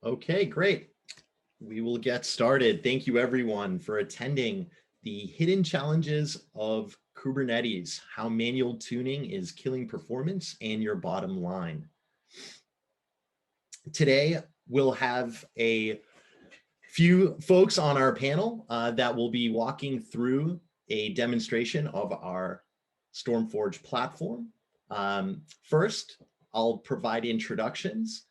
Okay, great. We will get started. Thank you everyone for attending the Hidden Challenges of Kubernetes, how manual tuning is killing performance and your bottom line. Today, we'll have a few folks on our panel that will be walking through a demonstration of our Stormforge platform. First, I'll provide introductions,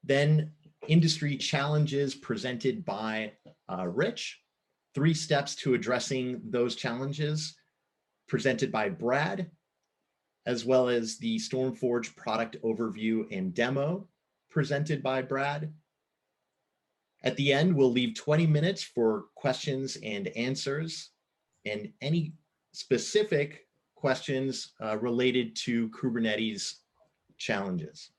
then industry challenges presented by Rich, 3 steps to addressing those challenges presented by Brad, as well as the Stormforge product overview and demo presented by Brad. At the end, we'll leave 20 minutes for questions and answers and any specific questions related to Kubernetes challenges.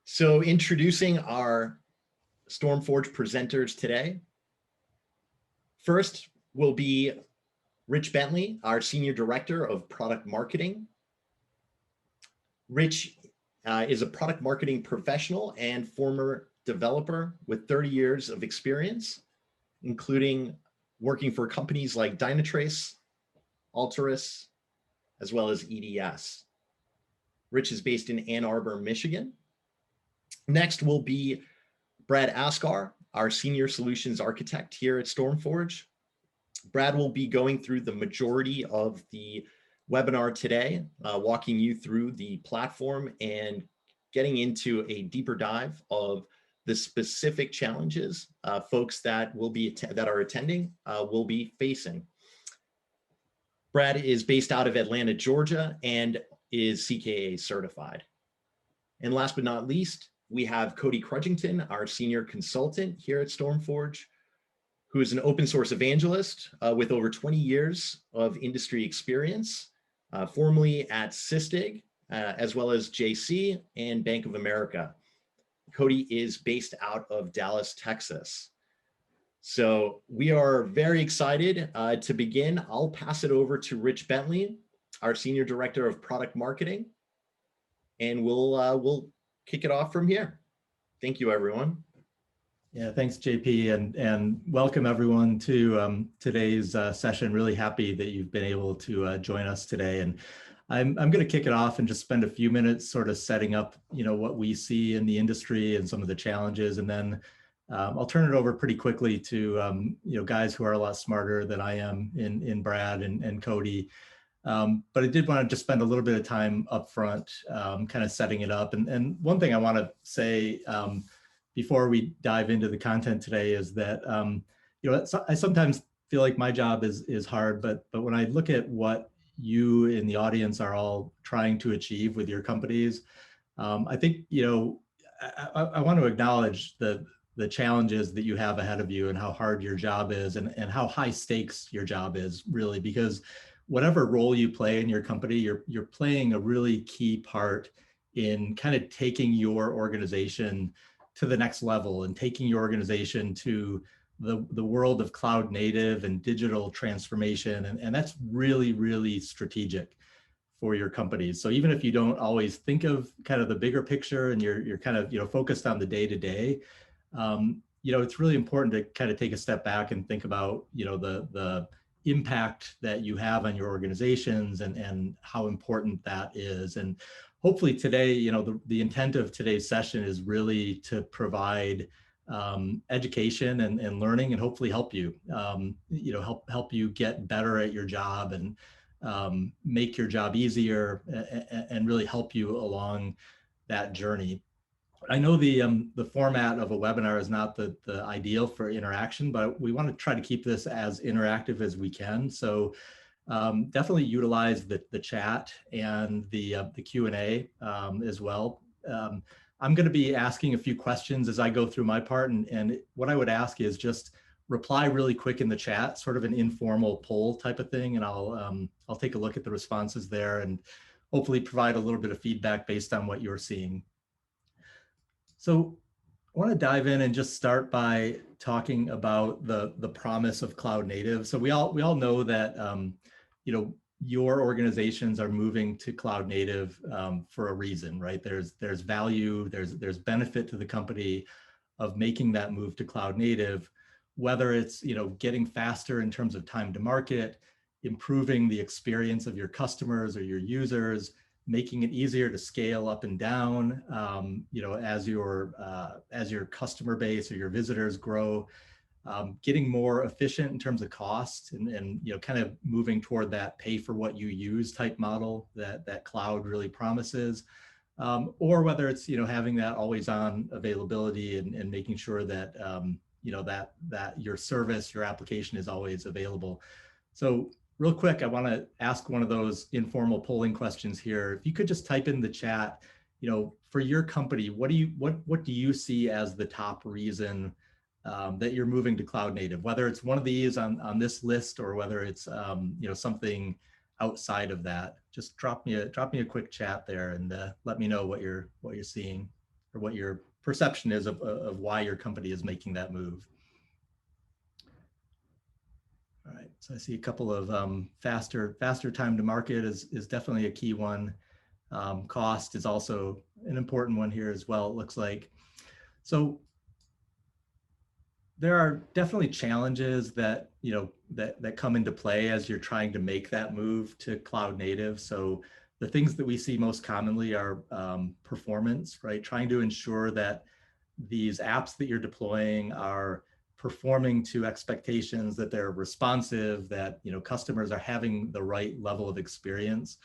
So introducing our Stormforge presenters today. First will be Rich Bentley, our Senior Director of Product Marketing. Rich is a product marketing professional and former developer with 30 years of experience, including working for companies like Dynatrace, Alteryx, as well as EDS. Rich is based in Ann Arbor, Michigan. Next will be Brad Askar, our Senior Solutions Architect here at Stormforge. Brad will be going through the majority of the webinar today, walking you through the platform and getting into a deeper dive of the specific challenges folks that are attending will be facing. Brad is based out of Atlanta, Georgia, and is CKA certified. And last but not least, we have Cody Crudgington, our senior consultant here at Stormforge, who is an open source evangelist with over 20 years of industry experience, formerly at Sysdig, as well as JC and Bank of America. Cody is based out of Dallas, Texas. So we are very excited to begin. I'll pass it over to Rich Bentley, our Senior Director of Product Marketing, and we'll kick it off from here. Thank you, everyone. Yeah, thanks, JP, and welcome everyone to today's session. Really happy that you've been able to join us today. And I'm going to kick it off and just spend a few minutes sort of setting up, what we see in the industry and some of the challenges, and then I'll turn it over pretty quickly to guys who are a lot smarter than I am in Brad and Cody. But I did want to just spend a little bit of time up front kind of setting it up. And one thing I want to say before we dive into the content today is that I sometimes feel like my job is hard, but when I look at what you in the audience are all trying to achieve with your companies, I think I want to acknowledge the challenges that you have ahead of you and how hard your job is and how high stakes your job is, really, because whatever role you play in your company, you're playing a really key part in kind of taking your organization to the next level and taking your organization to the world of cloud native and digital transformation. And that's really, really strategic for your companies. So even if you don't always think of kind of the bigger picture and you're kind of focused on the day-to-day, it's really important to kind of take a step back and think about the impact that you have on your organizations and how important that is. And hopefully today, the intent of today's session is really to provide education and learning, and hopefully help you, help you get better at your job and make your job easier and really help you along that journey. I know the format of a webinar is not the ideal for interaction, but we want to try to keep this as interactive as we can. So definitely utilize the chat and the Q&A as well. I'm going to be asking a few questions as I go through my part, and what I would ask is just reply really quick in the chat, sort of an informal poll type of thing, and I'll take a look at the responses there and hopefully provide a little bit of feedback based on what you're seeing. So I want to dive in and just start by talking about the promise of cloud native. So we all know that your organizations are moving to cloud native for a reason, right? There's value, there's benefit to the company of making that move to cloud native, whether it's, you know, getting faster in terms of time to market, improving the experience of your customers or your users, making it easier to scale up and down, you know, as your customer base or your visitors grow, getting more efficient in terms of cost, and you know, kind of moving toward that pay for what you use type model that cloud really promises, or whether it's, you know, having that always on availability and making sure that you know, that your service, your application is always available. So real quick, I want to ask one of those informal polling questions here. If you could just type in the chat, you know, for your company, what do you see as the top reason that you're moving to cloud native, whether it's one of these on this list or whether it's you know, something outside of that. Just drop me a quick chat there and let me know what you're seeing or what your perception is of why your company is making that move. All right, so I see a couple of faster time to market is definitely a key one. Cost is also an important one here as well, it looks like. So there are definitely challenges that, you know, that come into play as you're trying to make that move to cloud native. So the things that we see most commonly are performance, right? Trying to ensure that these apps that you're deploying are performing to expectations, that they're responsive, that, you know, customers are having the right level of experience,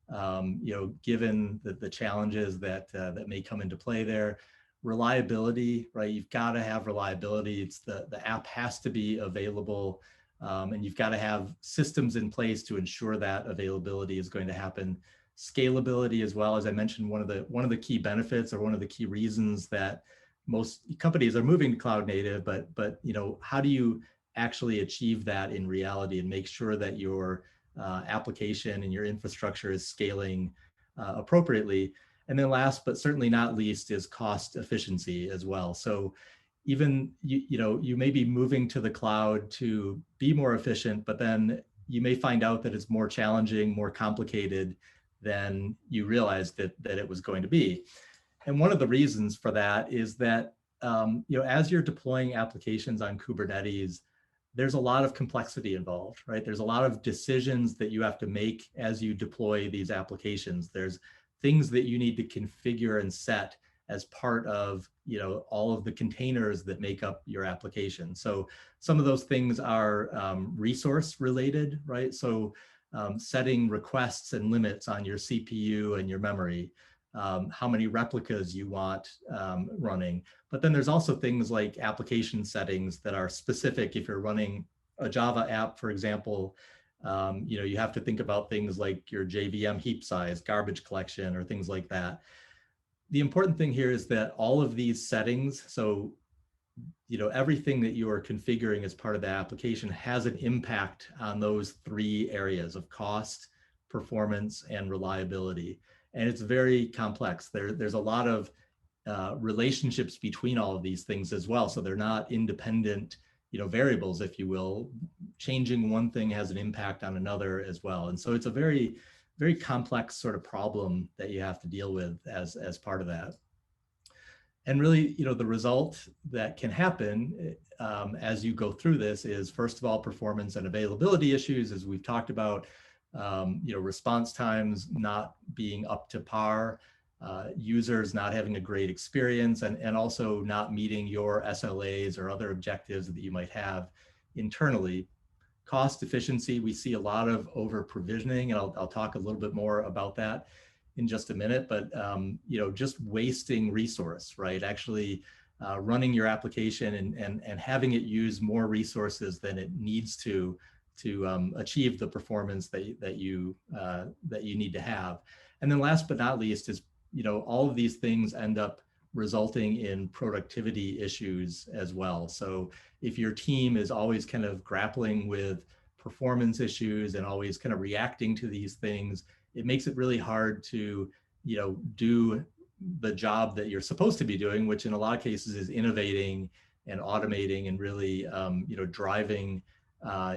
you know, given the challenges that may come into play there. Reliability, right? You've got to have reliability. It's the app has to be available, and you've got to have systems in place to ensure that availability is going to happen. Scalability as well, as I mentioned, one of the key benefits or one of the key reasons that most companies are moving to cloud native, but you know, how do you actually achieve that in reality and make sure that your application and your infrastructure is scaling appropriately? And then last, but certainly not least, is cost efficiency as well. So even, you know, you may be moving to the cloud to be more efficient, but then you may find out that it's more challenging, more complicated than you realized that it was going to be. And one of the reasons for that is that, you know, as you're deploying applications on Kubernetes, there's a lot of complexity involved, right? There's a lot of decisions that you have to make as you deploy these applications. There's things that you need to configure and set as part of, you know, all of the containers that make up your application. So some of those things are resource related, right? So setting requests and limits on your CPU and your memory, how many replicas you want running. But then there's also things like application settings that are specific. If you're running a Java app, for example, you know, you have to think about things like your JVM heap size, garbage collection, or things like that. The important thing here is that all of these settings, so, you know, everything that you are configuring as part of the application has an impact on those three areas of cost, performance, and reliability. And it's very complex. There's a lot of relationships between all of these things as well. So they're not independent, you know, variables, if you will. Changing one thing has an impact on another as well. And so it's a very, very complex sort of problem that you have to deal with as part of that. And really, you know, the result that can happen as you go through this is, first of all, performance and availability issues, as we've talked about, you know, response times not being up to par, users not having a great experience, and also not meeting your SLAs or other objectives that you might have internally. Cost efficiency, we see a lot of over provisioning, and I'll talk a little bit more about that in just a minute, but you know, just wasting resource, right? Actually running your application and having it use more resources than it needs to achieve the performance that you need to have. And then last but not least is, you know, all of these things end up resulting in productivity issues as well. So if your team is always kind of grappling with performance issues and always kind of reacting to these things, it makes it really hard to, you know, do the job that you're supposed to be doing, which in a lot of cases is innovating and automating and really, you know, driving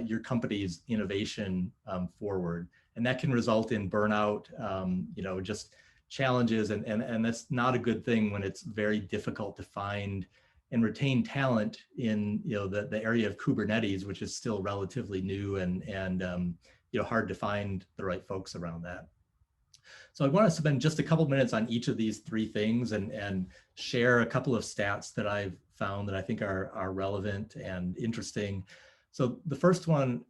your company's innovation forward. And that can result in burnout, just challenges. And that's not a good thing when it's very difficult to find and retain talent in the area of Kubernetes, which is still relatively new and hard to find the right folks around that. So I want to spend just a couple minutes on each of these three things and share a couple of stats that I've found that I think are relevant and interesting. So the first one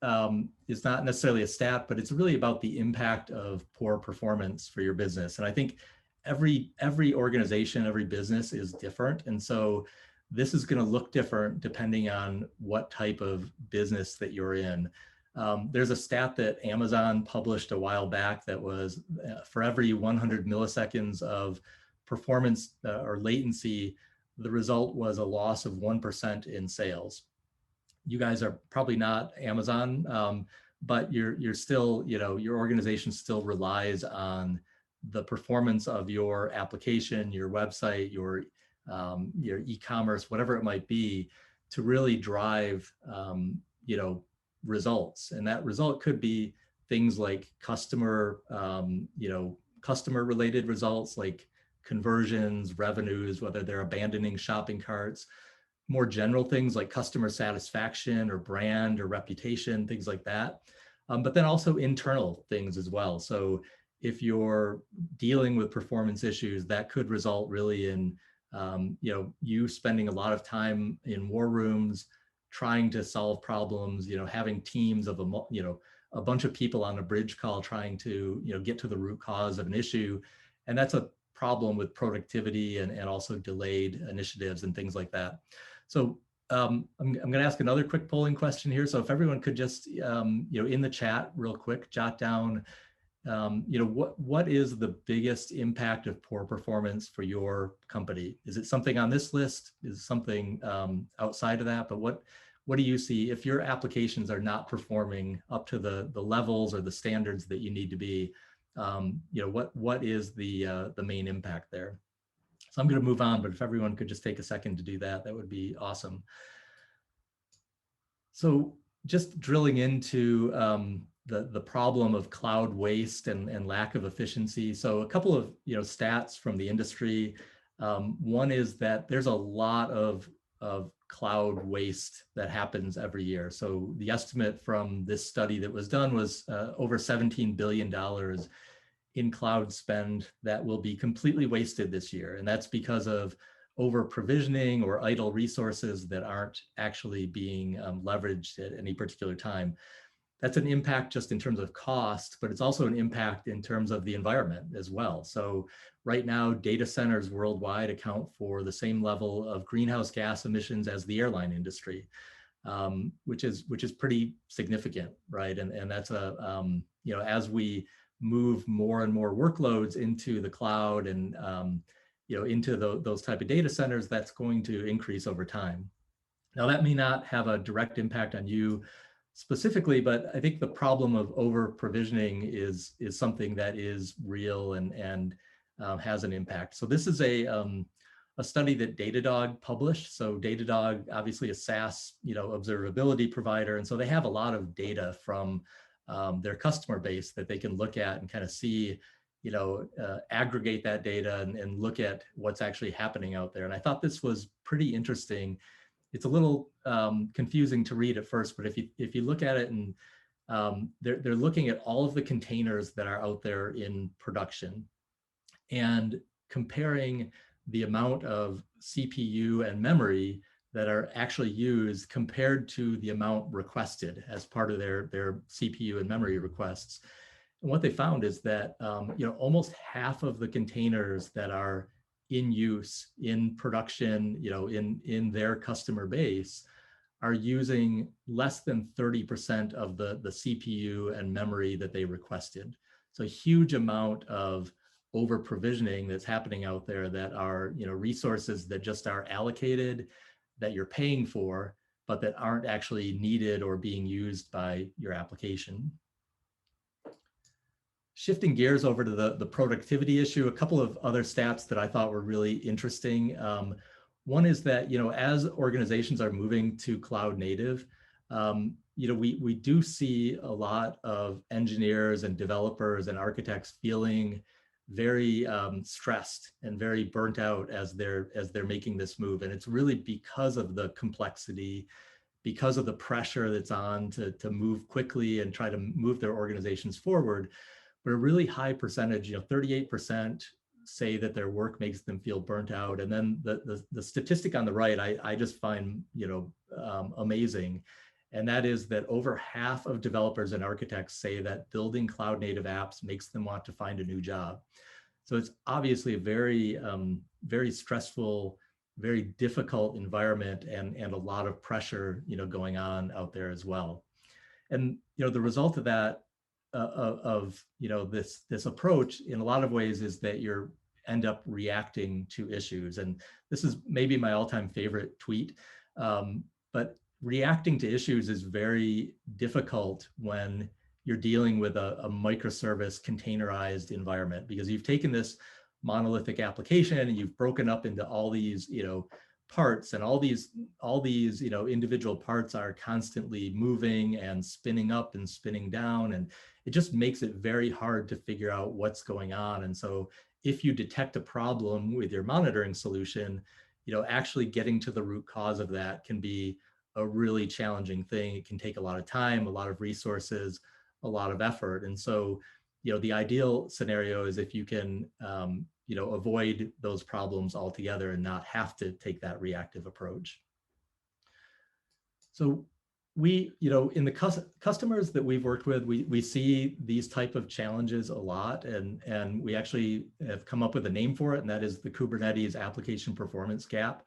is not necessarily a stat, but it's really about the impact of poor performance for your business. And I think every organization, every business is different. And so this is going to look different depending on what type of business that you're in. There's a stat that Amazon published a while back that was for every 100 milliseconds of performance or latency, the result was a loss of 1% in sales. You guys are probably not Amazon, but you're still, your organization still relies on the performance of your application, your website, your e-commerce, whatever it might be, to really drive, results. And that result could be things like customer related results like conversions, revenues, whether they're abandoning shopping carts, more general things like customer satisfaction or brand or reputation, things like that. But then also internal things as well. So if you're dealing with performance issues, that could result really in you spending a lot of time in war rooms trying to solve problems, having teams of a bunch of people on a bridge call trying to get to the root cause of an issue. And that's a problem with productivity and also delayed initiatives and things like that. So I'm going to ask another quick polling question here. So if everyone could just in the chat real quick jot down what is the biggest impact of poor performance for your company? Is it something on this list? Is it something outside of that? But what do you see if your applications are not performing up to the levels or the standards that you need to be? What is the main impact there? So I'm going to move on, but if everyone could just take a second to do that, that would be awesome. So just drilling into the problem of cloud waste and lack of efficiency. So a couple of stats from the industry. One is that there's a lot of cloud waste that happens every year. So the estimate from this study that was done was over $17 billion in cloud spend that will be completely wasted this year. And that's because of over provisioning or idle resources that aren't actually being leveraged at any particular time. That's an impact just in terms of cost, but it's also an impact in terms of the environment as well. So right now, data centers worldwide account for the same level of greenhouse gas emissions as the airline industry, which is pretty significant, right? And that's as we move more and more workloads into the cloud and into those type of data centers, that's going to increase over time. Now that may not have a direct impact on you specifically, but I think the problem of over provisioning is something that is real and has an impact. So this is a study that Datadog published. So Datadog, obviously a SaaS observability provider, and so they have a lot of data from their customer base that they can look at and kind of see, aggregate that data and look at what's actually happening out there. And I thought this was pretty interesting. It's a little confusing to read at first, but if you look at it and they're looking at all of the containers that are out there in production and comparing the amount of CPU and memory that are actually used compared to the amount requested as part of their CPU and memory requests. And what they found is that almost half of the containers that are in use in production, in their customer base, are using less than 30% of the CPU and memory that they requested. So a huge amount of over provisioning that's happening out there that are resources that just are allocated, that you're paying for, but that aren't actually needed or being used by your application. Shifting gears over to the productivity issue, a couple of other stats that I thought were really interesting. One is that, as organizations are moving to cloud native, We do see a lot of engineers and developers and architects feeling very stressed and very burnt out as they're making this move. And it's really because of the complexity, because of the pressure that's on to move quickly and try to move their organizations forward. But a really high percentage, 38% say that their work makes them feel burnt out. And then the statistic on the right, I just find, amazing. And that is that over half of developers and architects say that building cloud native apps makes them want to find a new job. So it's obviously a very, very stressful, very difficult environment, and a lot of pressure, going on out there as well. And the result of that, this approach, in a lot of ways, is that you end up reacting to issues. And this is maybe my all-time favorite tweet, but reacting to issues is very difficult when you're dealing with a microservice containerized environment, because you've taken this monolithic application and you've broken up into all these, parts, and all these, individual parts are constantly moving and spinning up and spinning down. And it just makes it very hard to figure out what's going on. And so if you detect a problem with your monitoring solution, actually getting to the root cause of that can be a really challenging thing. It can take a lot of time, a lot of resources, a lot of effort. And so, the ideal scenario is if you can, avoid those problems altogether and not have to take that reactive approach. So we, in the customers that we've worked with, we see these type of challenges a lot, and we actually have come up with a name for it, and that is the Kubernetes application performance gap.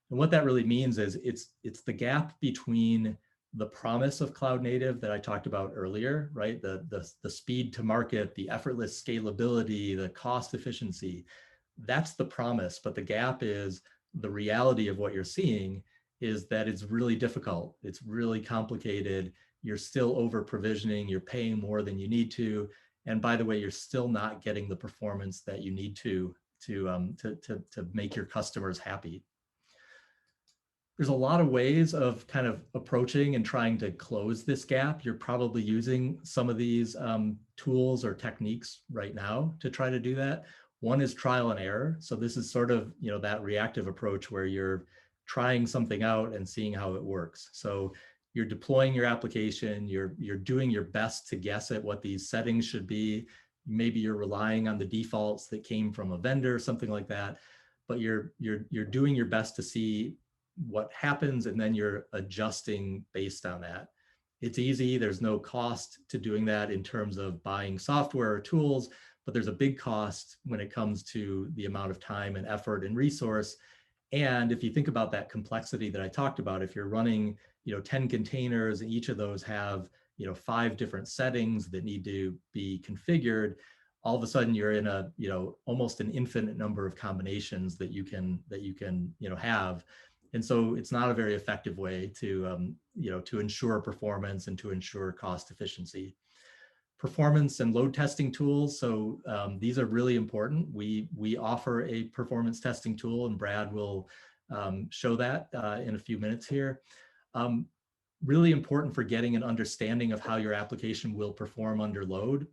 And what that really means is it's the gap between the promise of cloud native that I talked about earlier, right? The speed to market, the effortless scalability, the cost efficiency. That's the promise, but the gap is the reality of what you're seeing is that it's really difficult. It's really complicated. You're still over provisioning. You're paying more than you need to. And by the way, you're still not getting the performance that you need to make your customers happy. There's a lot of ways of kind of approaching and trying to close this gap. You're probably using some of these tools or techniques right now to try to do that. One is trial and error. So this is sort of, that reactive approach where you're trying something out and seeing how it works. So you're deploying your application, you're doing your best to guess at what these settings should be. Maybe you're relying on the defaults that came from a vendor, something like that. But you're doing your best to see what happens, and then you're adjusting based on that. It's easy. There's no cost to doing that in terms of buying software or tools, but there's a big cost when it comes to the amount of time and effort and resource. And if you think about that complexity that I talked about, if you're running, 10 containers and each of those have, 5 different settings that need to be configured, all of a sudden you're in a, almost an infinite number of combinations that you can have. And so it's not a very effective way to, to ensure performance and to ensure cost efficiency. Performance and load testing tools. So these are really important. We offer a performance testing tool, and Brad will show that in a few minutes here. Really important for getting an understanding of how your application will perform under load,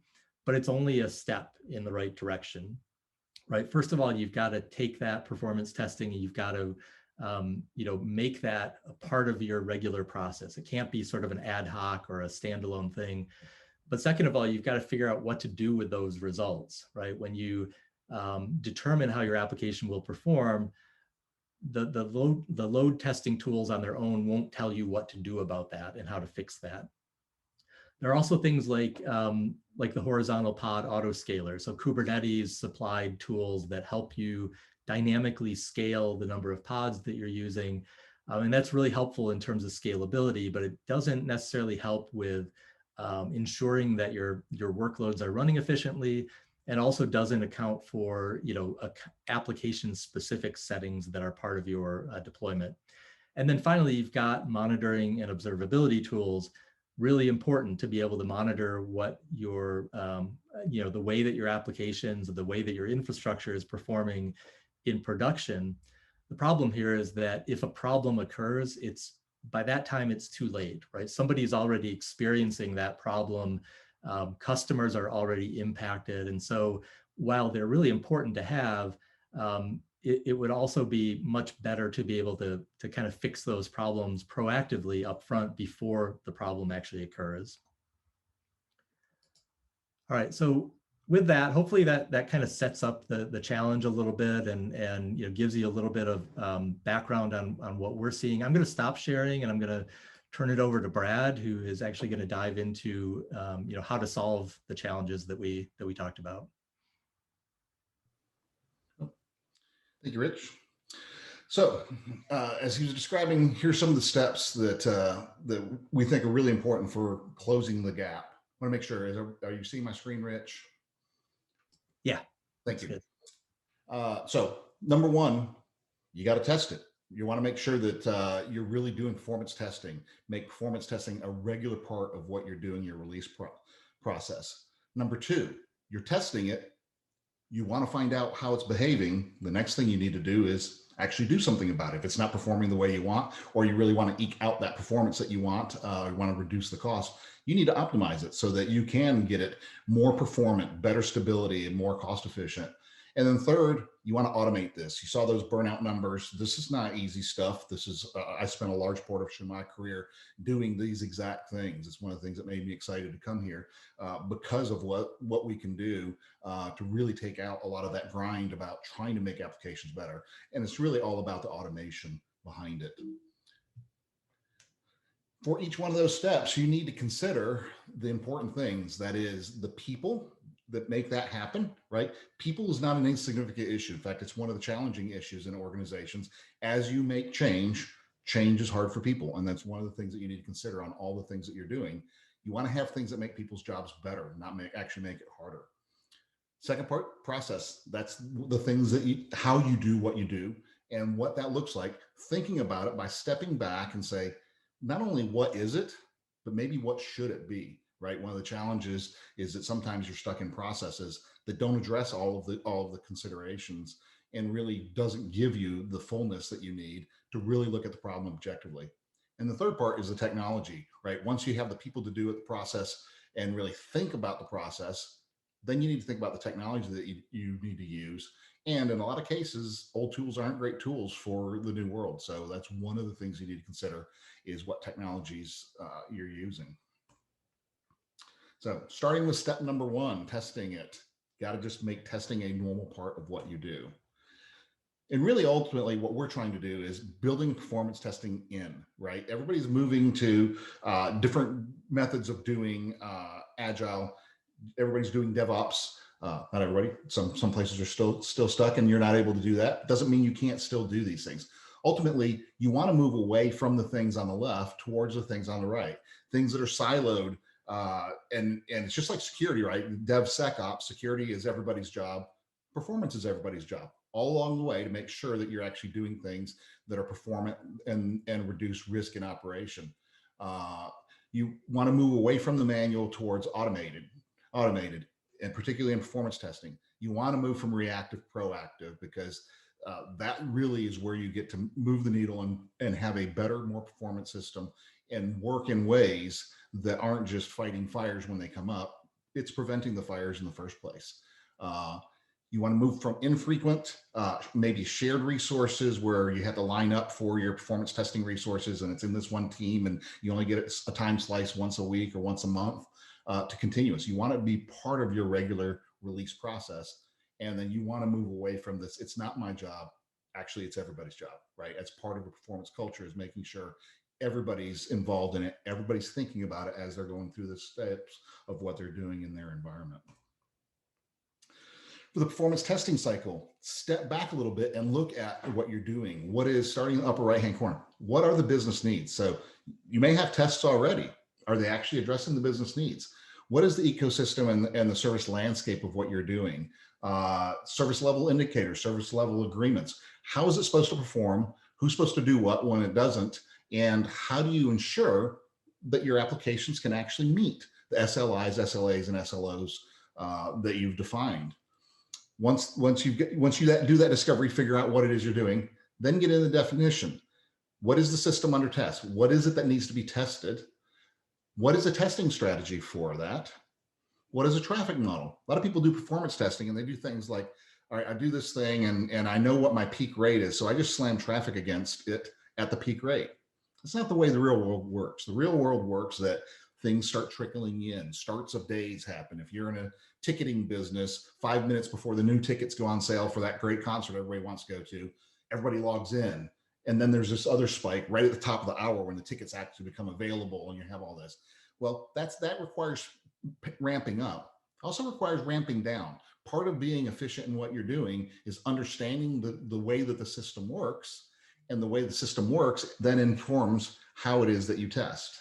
but it's only a step in the right direction, right? First of all, you've got to take that performance testing and you've got to make that a part of your regular process. It can't be sort of an ad hoc or a standalone thing. But second of all, you've got to figure out what to do with those results, right? When you determine how your application will perform, the load testing tools on their own won't tell you what to do about that and how to fix that. There are also things like the horizontal pod autoscaler. So Kubernetes supplied tools that help you dynamically scale the number of pods that you're using. And that's really helpful in terms of scalability, but it doesn't necessarily help with ensuring that your workloads are running efficiently, and also doesn't account for application specific settings that are part of your deployment. And then finally, you've got monitoring and observability tools. Really important to be able to monitor what your the way that your applications, the way that your infrastructure is performing in production. The problem here is that if a problem occurs, it's by that time it's too late, right? Somebody's already experiencing that problem. Customers are already impacted. And so while they're really important to have, it would also be much better to be able to kind of fix those problems proactively upfront before the problem actually occurs. All right, so with that, hopefully that kind of sets up the challenge a little bit and gives you a little bit of background on what we're seeing. I'm going to stop sharing and I'm going to turn it over to Brad, who is actually going to dive into how to solve the challenges that we talked about. Thank you, Rich. So, as he was describing, here's some of the steps that we think are really important for closing the gap. I want to make sure, are you seeing my screen, Rich? Yeah. Thank you. So, number one, you got to test it. You want to make sure that you're really doing performance testing. Make performance testing a regular part of what you're doing, your release process. Number two, you're testing it. You want to find out how it's behaving. The next thing you need to do is actually do something about it. If it's not performing the way you want, or you really want to eke out that performance that you want, you want to reduce the cost, you need to optimize it so that you can get it more performant, better stability, and more cost efficient. And then third, you want to automate this. You saw those burnout numbers. This is not easy stuff. This is, I spent a large portion of my career doing these exact things. It's one of the things that made me excited to come here because of what we can do to really take out a lot of that grind about trying to make applications better. And it's really all about the automation behind it. For each one of those steps, you need to consider the important things. That is the people that make that happen, right? People is not an insignificant issue. In fact, it's one of the challenging issues in organizations. As you make change is hard for people. And that's one of the things that you need to consider on all the things that you're doing. You want to have things that make people's jobs better, not actually make it harder. Second part, process. That's the things that how you do what you do and what that looks like. Thinking about it by stepping back and say, not only what is it, but maybe what should it be? Right. One of the challenges is that sometimes you're stuck in processes that don't address all of the considerations and really doesn't give you the fullness that you need to really look at the problem objectively. And the third part is the technology, right? Once you have the people to do it, the process, and really think about the process, then you need to think about the technology that you need to use. And in a lot of cases, old tools aren't great tools for the new world. So that's one of the things you need to consider is what technologies you're using. So starting with step number one, testing it. Got to just make testing a normal part of what you do. And really, ultimately, what we're trying to do is building performance testing in, right? Everybody's moving to different methods of doing agile. Everybody's doing DevOps. Not everybody. Some places are still stuck and you're not able to do that. Doesn't mean you can't still do these things. Ultimately, you want to move away from the things on the left towards the things on the right. Things that are siloed. And it's just like security, right? DevSecOps, security is everybody's job. Performance is everybody's job. All along the way to make sure that you're actually doing things that are performant and reduce risk in operation. You want to move away from the manual towards automated, and particularly in performance testing. You want to move from reactive to proactive because that really is where you get to move the needle and have a better, more performant system and work in ways that aren't just fighting fires when they come up. It's preventing the fires in the first place. You want to move from infrequent, maybe shared resources where you have to line up for your performance testing resources and it's in this one team and you only get a time slice once a week or once a month, to continuous. You want to be part of your regular release process. And then you want to move away from this. It's not my job. Actually, it's everybody's job, right? As part of a performance culture is making sure everybody's involved in it. Everybody's thinking about it as they're going through the steps of what they're doing in their environment. For the performance testing cycle, step back a little bit and look at what you're doing. What is, starting in the upper right-hand corner, what are the business needs? So you may have tests already. Are they actually addressing the business needs? What is the ecosystem and the service landscape of what you're doing? Service level indicators, service level agreements. How is it supposed to perform? Who's supposed to do what when it doesn't? And how do you ensure that your applications can actually meet the SLIs, SLAs, and SLOs that you've defined? Once you do that discovery, figure out what it is you're doing, then get into the definition. What is the system under test? What is it that needs to be tested? What is a testing strategy for that? What is a traffic model? A lot of people do performance testing and they do things like, all right, I do this thing and I know what my peak rate is, so I just slam traffic against it at the peak rate. That's not the way the real world works. The real world works that things start trickling in, starts of days happen. If you're in a ticketing business, 5 minutes before the new tickets go on sale for that great concert everybody wants to go to, everybody logs in. And then there's this other spike right at the top of the hour when the tickets actually become available and you have all this. Well, that requires ramping up. Also requires ramping down. Part of being efficient in what you're doing is understanding the way that the system works, and the way the system works then informs how it is that you test.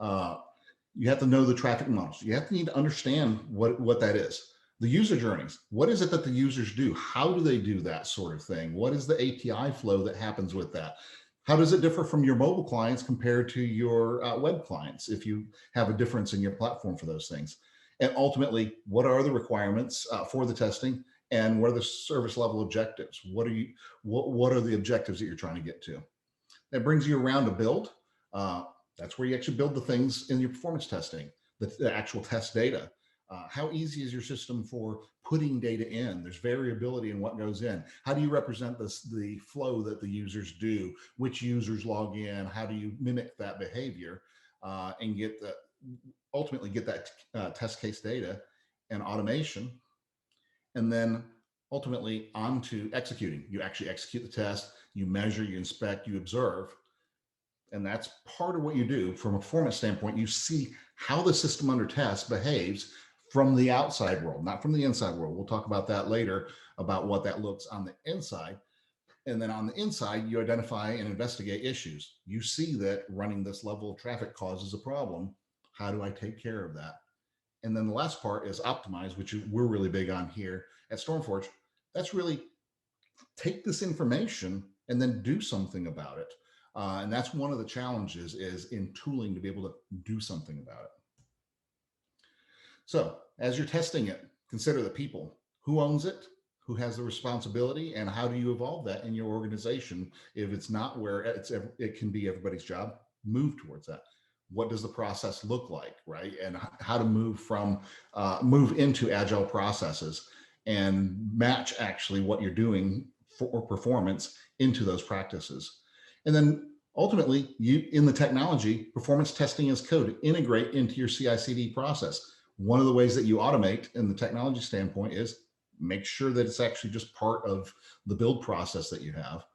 You have to know the traffic models. You have to need to understand what that is. The user journeys. What is it that the users do? How do they do that sort of thing? What is the API flow that happens with that? How does it differ from your mobile clients compared to your web clients if you have a difference in your platform for those things? And ultimately, what are the requirements for the testing, and what are the service level objectives? What are the objectives that you're trying to get to? That brings you around to build. That's where you actually build the things in your performance testing, the actual test data. How easy is your system for putting data in? There's variability in what goes in. How do you represent the flow that the users do? Which users log in? How do you mimic that behavior and ultimately get that test case data and automation? And then ultimately onto executing. You actually execute the test, you measure, you inspect, you observe. And that's part of what you do from a performance standpoint. You see how the system under test behaves from the outside world, not from the inside world. We'll talk about that later, about what that looks on the inside. And then on the inside, you identify and investigate issues. You see that running this level of traffic causes a problem. How do I take care of that? And then the last part is optimize, which we're really big on here at Stormforge. That's really take this information and then do something about it. And that's one of the challenges is in tooling to be able to do something about it. So as you're testing it, consider the people. Who owns it? Who has the responsibility? And how do you evolve that in your organization? If it's not where it can be everybody's job, move towards that. What does the process look like, right? And how to move into agile processes and match actually what you're doing for performance into those practices. And then ultimately, in the technology, performance testing as code, integrate into your CI/CD process. One of the ways that you automate in the technology standpoint is make sure that it's actually just part of the build process that you have.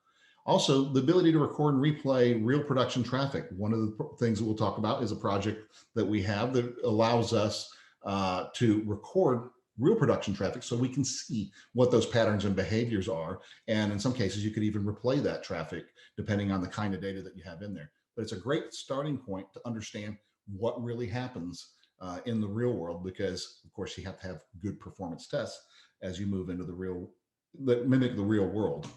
Also, the ability to record and replay real production traffic. One of the things that we'll talk about is a project that we have that allows us to record real production traffic so we can see what those patterns and behaviors are. And in some cases, you could even replay that traffic depending on the kind of data that you have in there. But it's a great starting point to understand what really happens in the real world, because of course you have to have good performance tests as you move into that mimic the real world.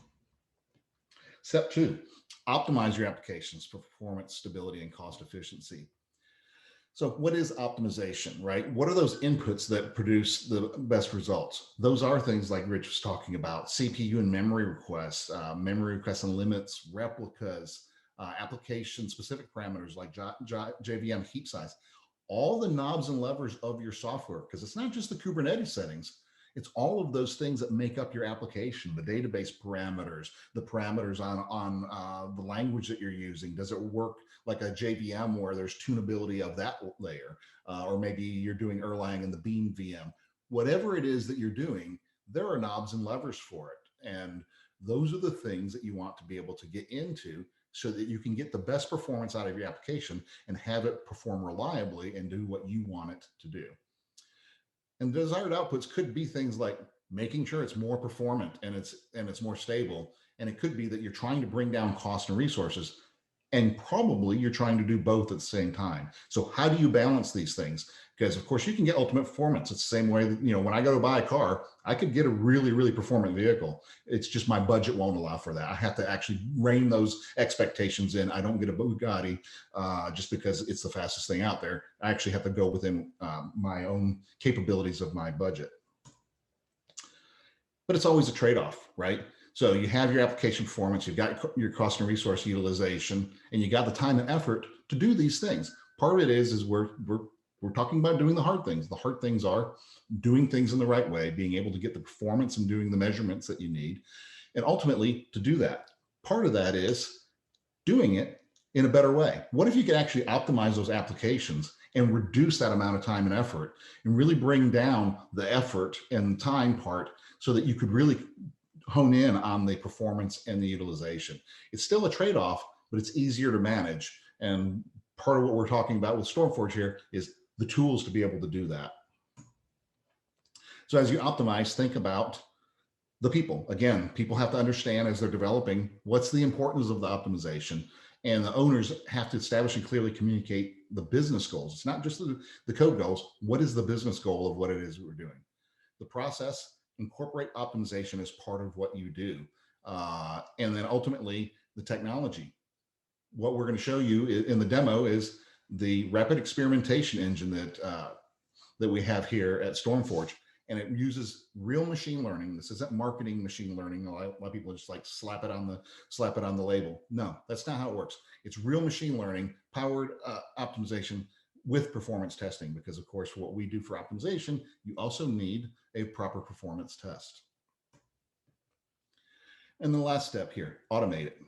Step 2, optimize your applications for performance, stability, and cost efficiency. So what is optimization, right? What are those inputs that produce the best results? Those are things like Rich was talking about, CPU and memory requests and limits, replicas, application-specific parameters like JVM heap size, all the knobs and levers of your software, because it's not just the Kubernetes settings, it's all of those things that make up your application, the database parameters, the parameters on the language that you're using. Does it work like a JVM where there's tunability of that layer? Or maybe you're doing Erlang in the Beam VM. Whatever it is that you're doing, there are knobs and levers for it. And those are the things that you want to be able to get into so that you can get the best performance out of your application and have it perform reliably and do what you want it to do. And the desired outputs could be things like making sure it's more performant and it's more stable. And it could be that you're trying to bring down cost and resources, and probably you're trying to do both at the same time. So how do you balance these things? Because of course you can get ultimate performance. It's the same way that, when I go to buy a car, I could get a really, really performant vehicle. It's just my budget won't allow for that. I have to actually rein those expectations in. I don't get a Bugatti just because it's the fastest thing out there. I actually have to go within my own capabilities of my budget. But it's always a trade-off, right? So you have your application performance, you've got your cost and resource utilization, and you got the time and effort to do these things. Part of it is we're talking about doing the hard things. The hard things are doing things in the right way, being able to get the performance and doing the measurements that you need. And ultimately, to do that, part of that is doing it in a better way. What if you could actually optimize those applications and reduce that amount of time and effort and really bring down the effort and time part so that you could really hone in on the performance and the utilization? It's still a trade-off, but it's easier to manage. And part of what we're talking about with Stormforge here is the tools to be able to do that. So as you optimize, think about the people. Again, people have to understand as they're developing what's the importance of the optimization, and the owners have to establish and clearly communicate the business goals. It's not just the code goals. What is the business goal of what it is we're doing? The process, incorporate optimization as part of what you do. And then ultimately the technology. What we're going to show you in the demo is the rapid experimentation engine that we have here at Stormforge. And it uses real machine learning. This isn't marketing machine learning. A lot of people just like slap it on the label. No, that's not how it works. It's real machine learning powered optimization with performance testing, because of course, what we do for optimization, you also need a proper performance test. And the last step here, automate it.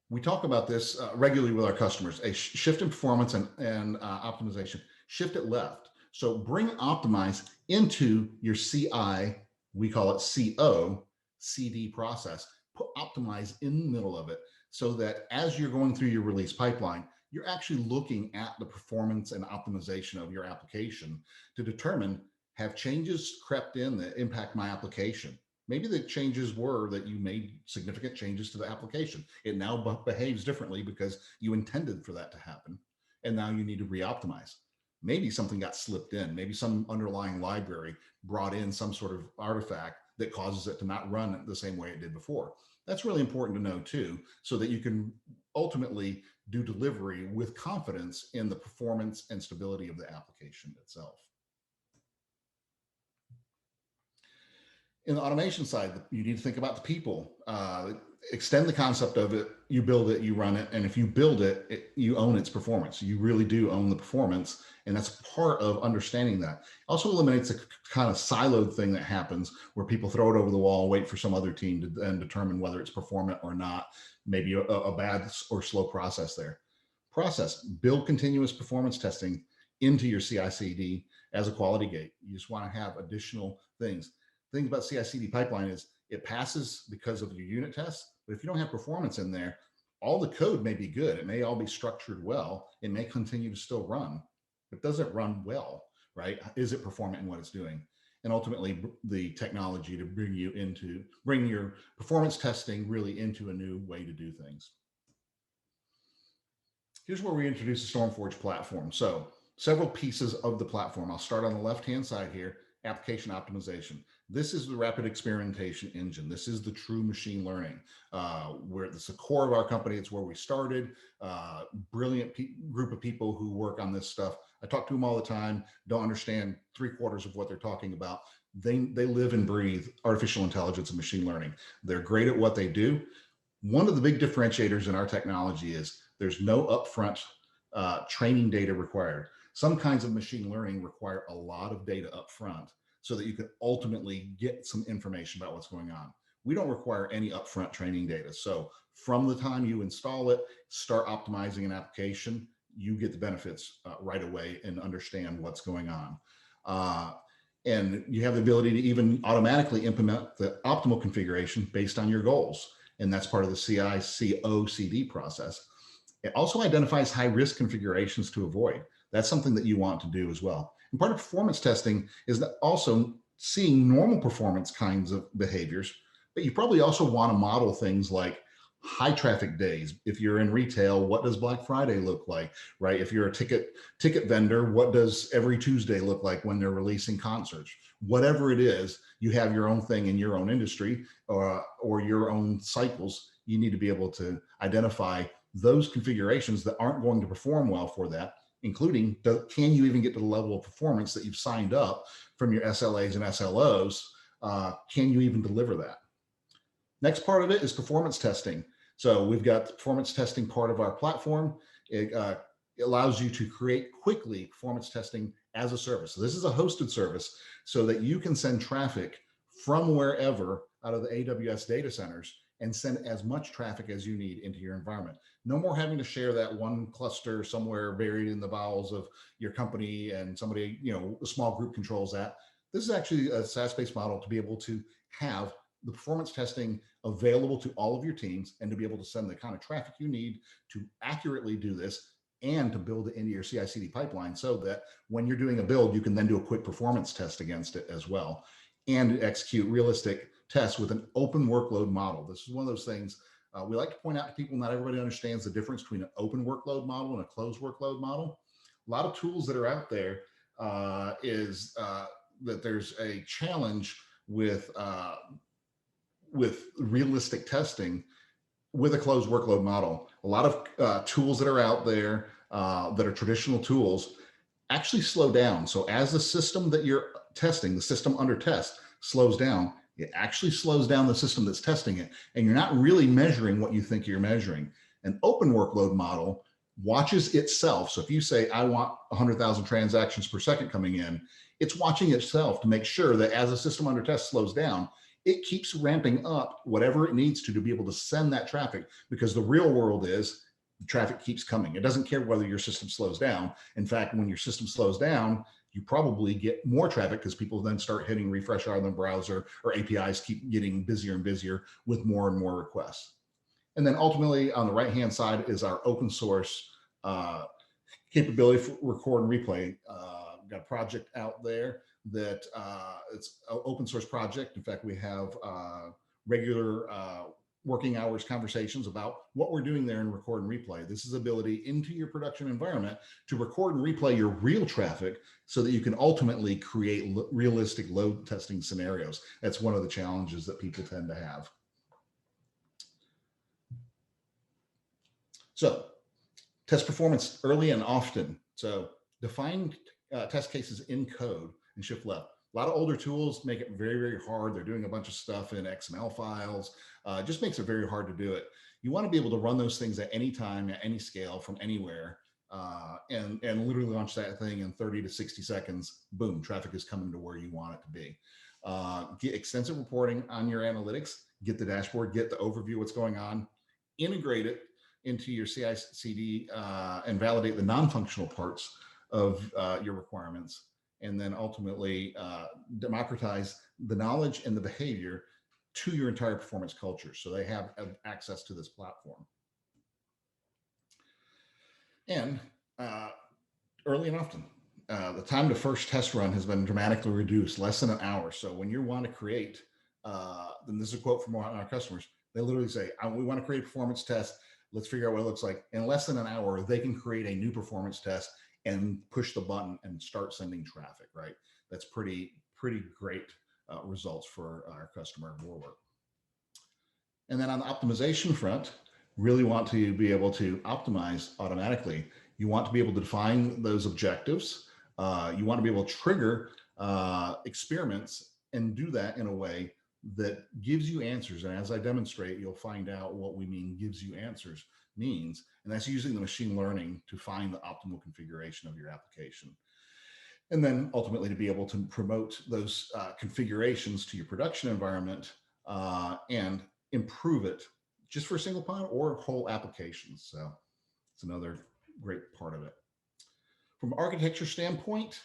We talk about this regularly with our customers, a shift in performance and optimization, shift it left. So bring optimize into your CI, we call it CO, CD process. Put optimize in the middle of it so that as you're going through your release pipeline, you're actually looking at the performance and optimization of your application to determine, have changes crept in that impact my application? Maybe the changes were that you made significant changes to the application. It now behaves differently because you intended for that to happen. And now you need to re-optimize. Maybe something got slipped in. Maybe some underlying library brought in some sort of artifact that causes it to not run the same way it did before. That's really important to know too, so that you can ultimately do delivery with confidence in the performance and stability of the application itself. In the automation side, you need to think about the people. Extend the concept of it. You build it, you run it, and if you build it, you own its performance. You really do own the performance, and that's part of understanding that. Also eliminates a kind of siloed thing that happens where people throw it over the wall, wait for some other team to then determine whether it's performant or not. Maybe a bad or slow process there. Process, build continuous performance testing into your CI/CD as a quality gate. You just want to have additional things. Things about CI/CD pipeline is it passes because of your unit tests, but if you don't have performance in there, all the code may be good. It may all be structured well. It may continue to still run, but does it run well, right? Is it performant in what it's doing? And ultimately the technology to bring your performance testing really into a new way to do things. Here's where we introduce the Stormforge platform. So several pieces of the platform. I'll start on the left-hand side here, application optimization. This is the rapid experimentation engine. This is the true machine learning, where it's the core of our company. It's where we started. Brilliant group of people who work on this stuff. I talk to them all the time, don't understand 3/4 of what they're talking about. They live and breathe artificial intelligence and machine learning. They're great at what they do. One of the big differentiators in our technology is there's no upfront training data required. Some kinds of machine learning require a lot of data upfront so that you can ultimately get some information about what's going on. We don't require any upfront training data. So from the time you install it, start optimizing an application, you get the benefits right away and understand what's going on. And you have the ability to even automatically implement the optimal configuration based on your goals. And that's part of the CI/CD process. It also identifies high-risk configurations to avoid. That's something that you want to do as well. And part of performance testing is that also seeing normal performance kinds of behaviors, but you probably also want to model things like high traffic days. If you're in retail, what does Black Friday look like, right? If you're a ticket vendor, what does every Tuesday look like when they're releasing concerts? Whatever it is, you have your own thing in your own industry or your own cycles. You need to be able to identify those configurations that aren't going to perform well for that, including can you even get to the level of performance that you've signed up from your SLAs and SLOs? Can you even deliver that? Next part of it is performance testing. So we've got the performance testing part of our platform. It allows you to create quickly performance testing as a service. So this is a hosted service so that you can send traffic from wherever out of the AWS data centers and send as much traffic as you need into your environment. No more having to share that one cluster somewhere buried in the bowels of your company and somebody, a small group controls that. This is actually a SaaS-based model to be able to have the performance testing available to all of your teams and to be able to send the kind of traffic you need to accurately do this and to build it into your CI/CD pipeline so that when you're doing a build, you can then do a quick performance test against it as well and execute realistic tests with an open workload model. This is one of those things we like to point out to people. Not everybody understands the difference between an open workload model and a closed workload model. A lot of tools that are out there is that there's a challenge with realistic testing with a closed workload model. A lot of tools that are out there that are traditional tools actually slow down. So as the system that you're testing, the system under test slows down, it actually slows down the system that's testing it. And you're not really measuring what you think you're measuring. An open workload model watches itself. So if you say, I want 100,000 transactions per second coming in, it's watching itself to make sure that as a system under test slows down, it keeps ramping up whatever it needs to be able to send that traffic, because the real world is the traffic keeps coming. It doesn't care whether your system slows down. In fact, when your system slows down, you probably get more traffic because people then start hitting refresh out of the browser, or APIs keep getting busier and busier with more and more requests. And then ultimately on the right-hand side is our open source capability for record and replay. We've got a project out there that it's an open source project. In fact, we have regular working hours conversations about what we're doing there in record and replay. This is ability into your production environment to record and replay your real traffic so that you can ultimately create realistic load testing scenarios. That's one of the challenges that people tend to have. So test performance early and often. So define test cases in code and shift left. A lot of older tools make it very, very hard. They're doing a bunch of stuff in XML files. It just makes it very hard to do it. You want to be able to run those things at any time, at any scale, from anywhere, and literally launch that thing in 30 to 60 seconds. Boom, traffic is coming to where you want it to be. Get extensive reporting on your analytics, get the dashboard, get the overview of what's going on, integrate it into your CI/CD and validate the non-functional parts of your requirements, and then ultimately democratize the knowledge and the behavior to your entire performance culture so they have access to this platform. And early and often, the time to first test run has been dramatically reduced, less than an hour. So when you want to create, then this is a quote from one of our customers, they literally say, we want to create a performance test. Let's figure out what it looks like. In less than an hour, they can create a new performance test and push the button and start sending traffic, right? That's pretty great results for our customer Warwork. And then on the optimization front, really want to be able to optimize automatically. You want to be able to define those objectives. You want to be able to trigger experiments and do that in a way that gives you answers. And as I demonstrate, you'll find out what we mean gives you answers means. And that's using the machine learning to find the optimal configuration of your application. And then ultimately to be able to promote those configurations to your production environment and improve it just for a single pod or whole applications. So it's another great part of it. From an architecture standpoint,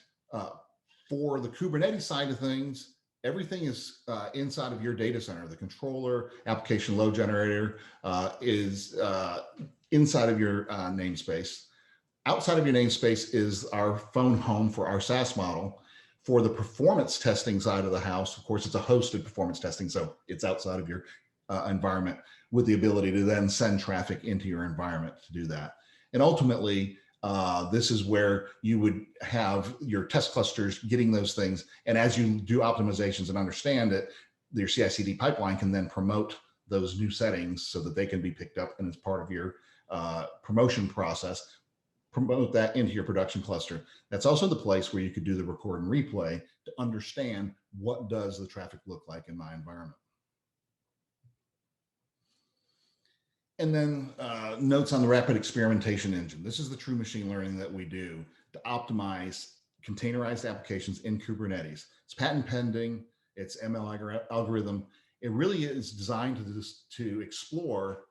for the Kubernetes side of things, everything is inside of your data center. The controller, application load generator is inside of your namespace. Outside of your namespace is our phone home for our SaaS model. For the performance testing side of the house, of course, it's a hosted performance testing, so it's outside of your environment with the ability to then send traffic into your environment to do that. And ultimately, this is where you would have your test clusters getting those things. And as you do optimizations and understand it, your CI/CD pipeline can then promote those new settings so that they can be picked up and as part of your promotion process, promote that into your production cluster. That's also the place where you could do the record and replay to understand what does the traffic look like in my environment. And then notes on the rapid experimentation engine. This is the true machine learning that we do to optimize containerized applications in Kubernetes. It's patent pending, it's ML algorithm. It really is designed to explore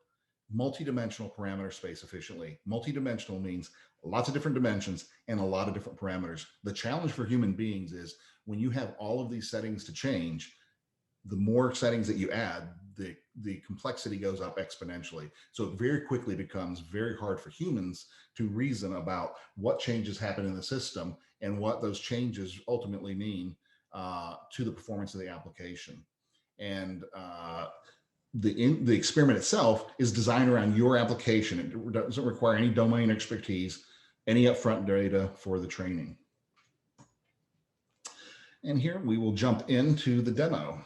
multi-dimensional parameter space efficiently. Multi-dimensional means lots of different dimensions and a lot of different parameters. The challenge for human beings is when you have all of these settings to change, the more settings that you add, the complexity goes up exponentially. So it very quickly becomes very hard for humans to reason about what changes happen in the system and what those changes ultimately mean to the performance of the application. And the experiment itself is designed around your application. It doesn't require any domain expertise, any upfront data for the training. And here we will jump into the demo.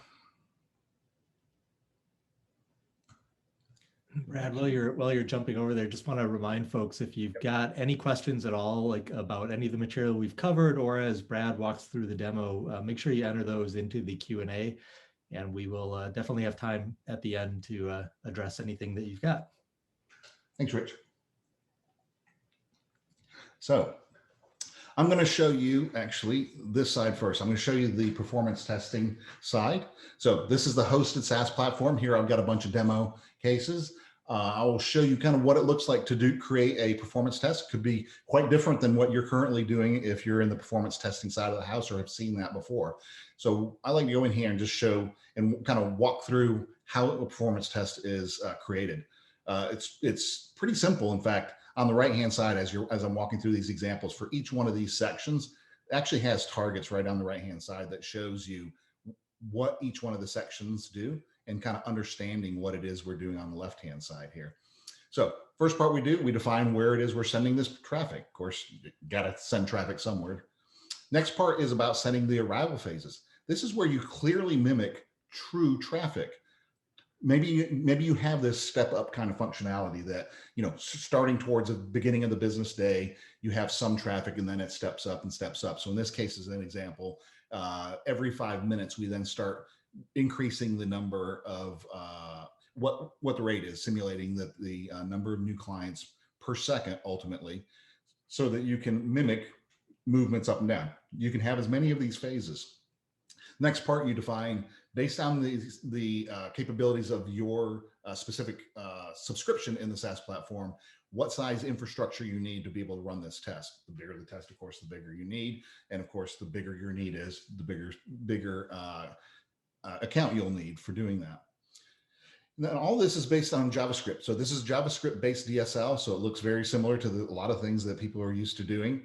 Brad, while you're jumping over there, just want to remind folks, if you've got any questions at all, like about any of the material we've covered, or as Brad walks through the demo, make sure you enter those into the Q&A, and we will definitely have time at the end to address anything that you've got. Thanks, Rich. So I'm going to show you actually this side first. I'm going to show you the performance testing side. So this is the hosted SaaS platform. Here I've got a bunch of demo cases. I will show you kind of what it looks like to create a performance test. It could be quite different than what you're currently doing if you're in the performance testing side of the house or have seen that before. So I like to go in here and just show and kind of walk through how a performance test is created. It's pretty simple. In fact, on the right-hand side, as I'm walking through these examples, for each one of these sections, it actually has targets right on the right-hand side that shows you what each one of the sections do and kind of understanding what it is we're doing on the left-hand side here. So first part we do, we define where it is we're sending this traffic. Of course, you got to send traffic somewhere. Next part is about setting the arrival phases. This is where you clearly mimic true traffic. Maybe you have this step up kind of functionality that, you know, starting towards the beginning of the business day, you have some traffic and then it steps up and steps up. So in this case, as an example, every 5 minutes, we then start increasing the number of what the rate is, simulating the number of new clients per second ultimately, so that you can mimic movements up and down. You can have as many of these phases. Next part, you define based on the capabilities of your specific subscription in the SaaS platform, what size infrastructure you need to be able to run this test. The bigger the test, of course, the bigger you need. And of course, the bigger your need is, the bigger account you'll need for doing that. And then all this is based on JavaScript. So this is JavaScript based DSL. So it looks very similar to a lot of things that people are used to doing.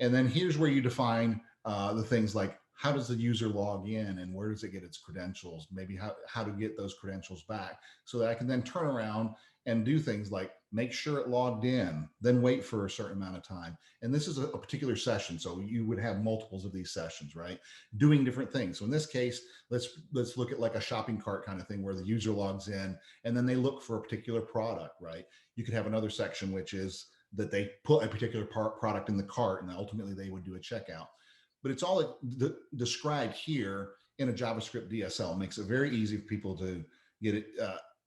And then here's where you define the things like, how does the user log in and where does it get its credentials? Maybe how to get those credentials back so that I can then turn around and do things like make sure it logged in, then wait for a certain amount of time. And this is a particular session. So you would have multiples of these sessions, right? Doing different things. So in this case, let's look at like a shopping cart kind of thing where the user logs in and then they look for a particular product, right? You could have another section, which is that they put a particular product in the cart and ultimately they would do a checkout. But it's all described here in a JavaScript DSL. It makes it very easy for people to get it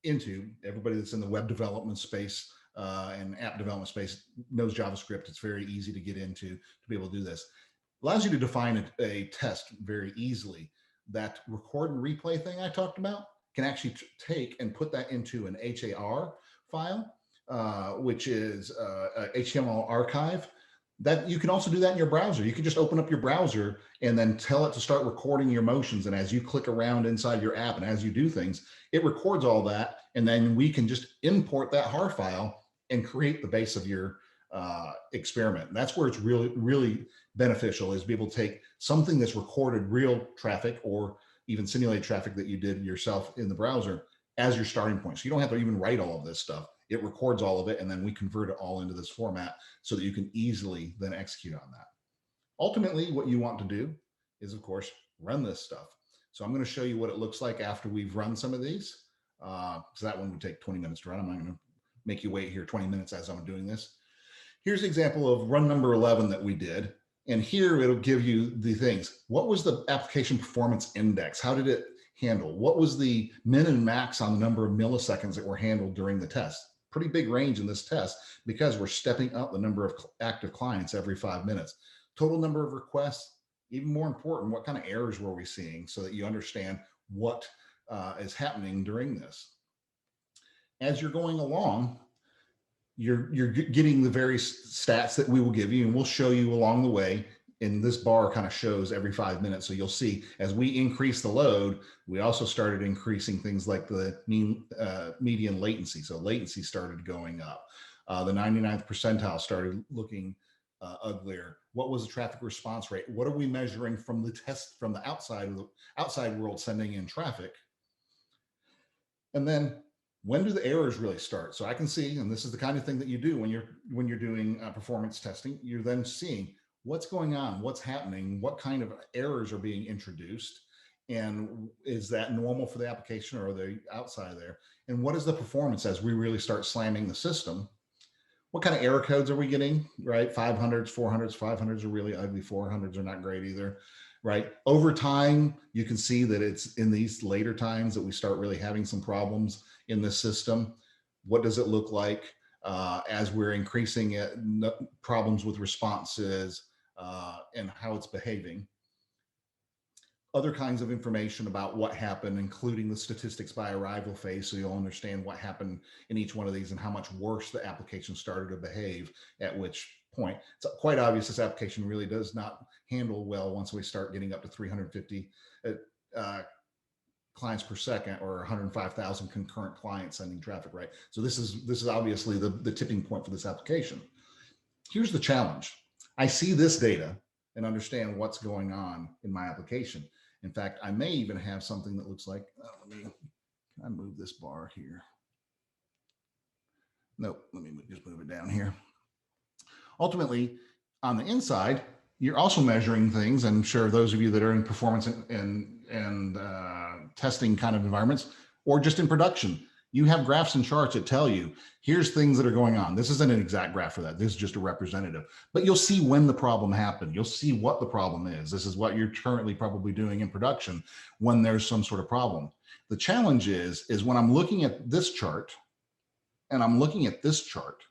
into. Everybody that's in the web development space and app development space knows JavaScript. It's very easy to get into to be able to do this. It allows you to define a test very easily. That record and replay thing I talked about can actually take and put that into an HAR file, which is a HTML archive. That you can also do that in your browser. You can just open up your browser and then tell it to start recording your motions. And as you click around inside your app and as you do things, it records all that. And then we can just import that HAR file and create the base of your experiment. And that's where it's really, really beneficial, is be able to take something that's recorded real traffic or even simulated traffic that you did yourself in the browser as your starting point. So you don't have to even write all of this stuff. It records all of it, and then we convert it all into this format so that you can easily then execute on that. Ultimately, what you want to do is, of course, run this stuff. So I'm going to show you what it looks like after we've run some of these. So that one would take 20 minutes to run. I'm not going to make you wait here 20 minutes as I'm doing this. Here's an example of run number 11 that we did. And here it'll give you the things. What was the application performance index? How did it handle? What was the min and max on the number of milliseconds that were handled during the test? pretty big range in this test because we're stepping up the number of active clients every 5 minutes. Total number of requests, even more important, what kind of errors were we seeing so that you understand what is happening during this. As you're going along, you're getting the various stats that we will give you, and we'll show you along the way. And this bar kind of shows every 5 minutes. So you'll see as we increase the load, we also started increasing things like the median latency. So latency started going up. The 99th percentile started looking uglier. What was the traffic response rate? What are we measuring from the test from the outside world sending in traffic? And then when do the errors really start? So I can see, and this is the kind of thing that you do when you're doing performance testing. You're then seeing what's going on, what's happening, what kind of errors are being introduced, and is that normal for the application or are they outside there? And what is the performance as we really start slamming the system? What kind of error codes are we getting, right? 500s, 400s, 500s are really ugly. 400s are not great either, right? Over time, you can see that it's in these later times that we start really having some problems in this system. What does it look like as we're increasing it, problems with responses and how it's behaving? Other kinds of information about what happened, including the statistics by arrival phase, so you'll understand what happened in each one of these and how much worse the application started to behave at which point. It's quite obvious this application really does not handle well once we start getting up to 350 clients per second or 105,000 concurrent clients sending traffic, right? So this is obviously the tipping point for this application. Here's the challenge. I see this data and understand what's going on in my application. In fact, I may even have something that looks like, can I move this bar here? Nope, let me just move it down here. Ultimately, on the inside, you're also measuring things. I'm sure those of you that are in performance and testing kind of environments, or just in production, you have graphs and charts that tell you, here's things that are going on. This isn't an exact graph for that. This is just a representative, but you'll see when the problem happened. You'll see what the problem is. This is what you're currently probably doing in production when there's some sort of problem. The challenge is when I'm looking at this chart and I'm looking at this chart,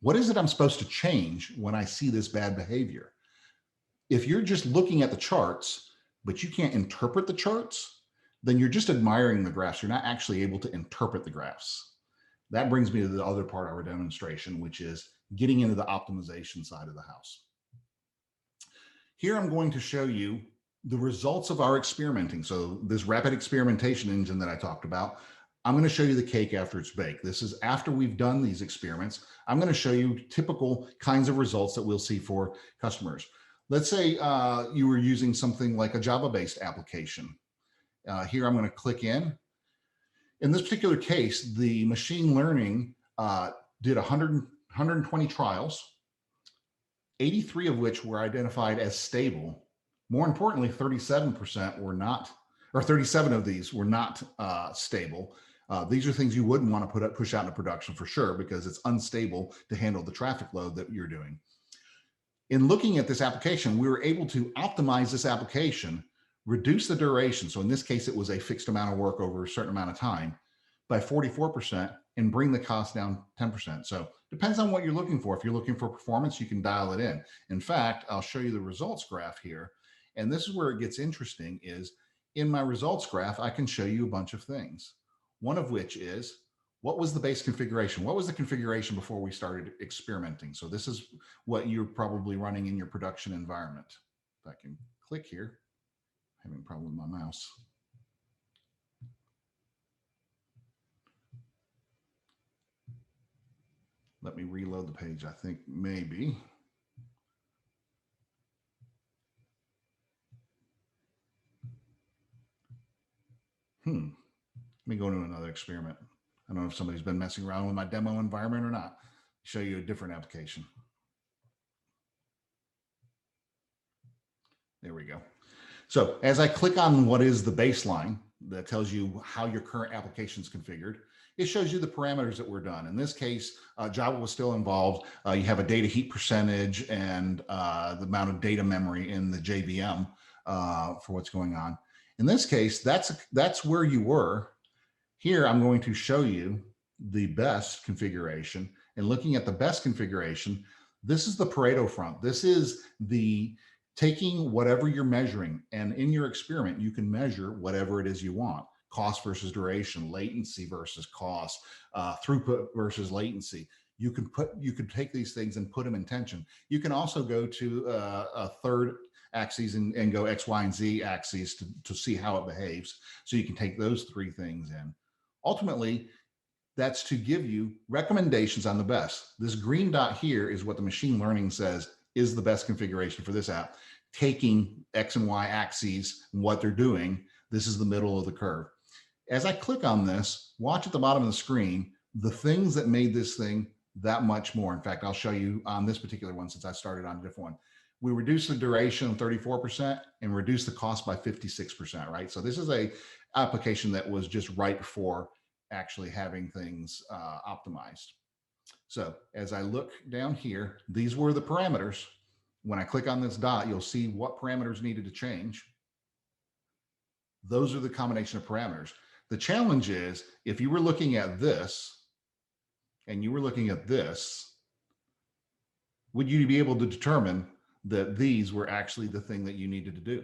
what is it I'm supposed to change when I see this bad behavior? If you're just looking at the charts, but you can't interpret the charts, then you're just admiring the graphs. You're not actually able to interpret the graphs. That brings me to the other part of our demonstration, which is getting into the optimization side of the house. Here I'm going to show you the results of our experimenting. So this rapid experimentation engine that I talked about, I'm going to show you the cake after it's baked. This is after we've done these experiments. I'm going to show you typical kinds of results that we'll see for customers. Let's say you were using something like a Java-based application. Here I'm going to click in. In this particular case, the machine learning did 120 trials, 83 of which were identified as stable. More importantly, 37% were not, or 37 of these were not stable. These are things you wouldn't want to push out into production for sure, because it's unstable to handle the traffic load that you're doing. In looking at this application, we were able to optimize this application, reduce the duration. So in this case, it was a fixed amount of work over a certain amount of time by 44% and bring the cost down 10%. So depends on what you're looking for. If you're looking for performance, you can dial it in. In fact, I'll show you the results graph here. And this is where it gets interesting is in my results graph, I can show you a bunch of things. One of which is, what was the base configuration? What was the configuration before we started experimenting? So this is what you're probably running in your production environment. If I can click here, I'm having a problem with my mouse. Let me reload the page, I think maybe. Let me go to another experiment. I don't know if somebody's been messing around with my demo environment or not. Show you a different application. There we go. So as I click on what is the baseline that tells you how your current application is configured, it shows you the parameters that were done. In this case, Java was still involved. You have a data heap percentage and the amount of data memory in the JVM for what's going on. In this case, that's where you were. Here, I'm going to show you the best configuration. And looking at the best configuration, this is the Pareto front. This is the taking whatever you're measuring, and in your experiment, you can measure whatever it is you want: cost versus duration, latency versus cost, throughput versus latency. You could take these things and put them in tension. You can also go to a third axes and go X, Y, and Z axes to see how it behaves. So you can take those three things in. Ultimately, that's to give you recommendations on the best. This green dot here is what the machine learning says is the best configuration for this app. Taking X and Y axes and what they're doing, this is the middle of the curve. As I click on this, watch at the bottom of the screen, the things that made this thing that much more. In fact, I'll show you on this particular one since I started on a different one. We reduced the duration 34% and reduced the cost by 56%, right? So this is a application that was just right for actually having things optimized. So as I look down here, these were the parameters. When I click on this dot, you'll see what parameters needed to change. Those are the combination of parameters. The challenge is if you were looking at this and you were looking at this, would you be able to determine that these were actually the thing that you needed to do?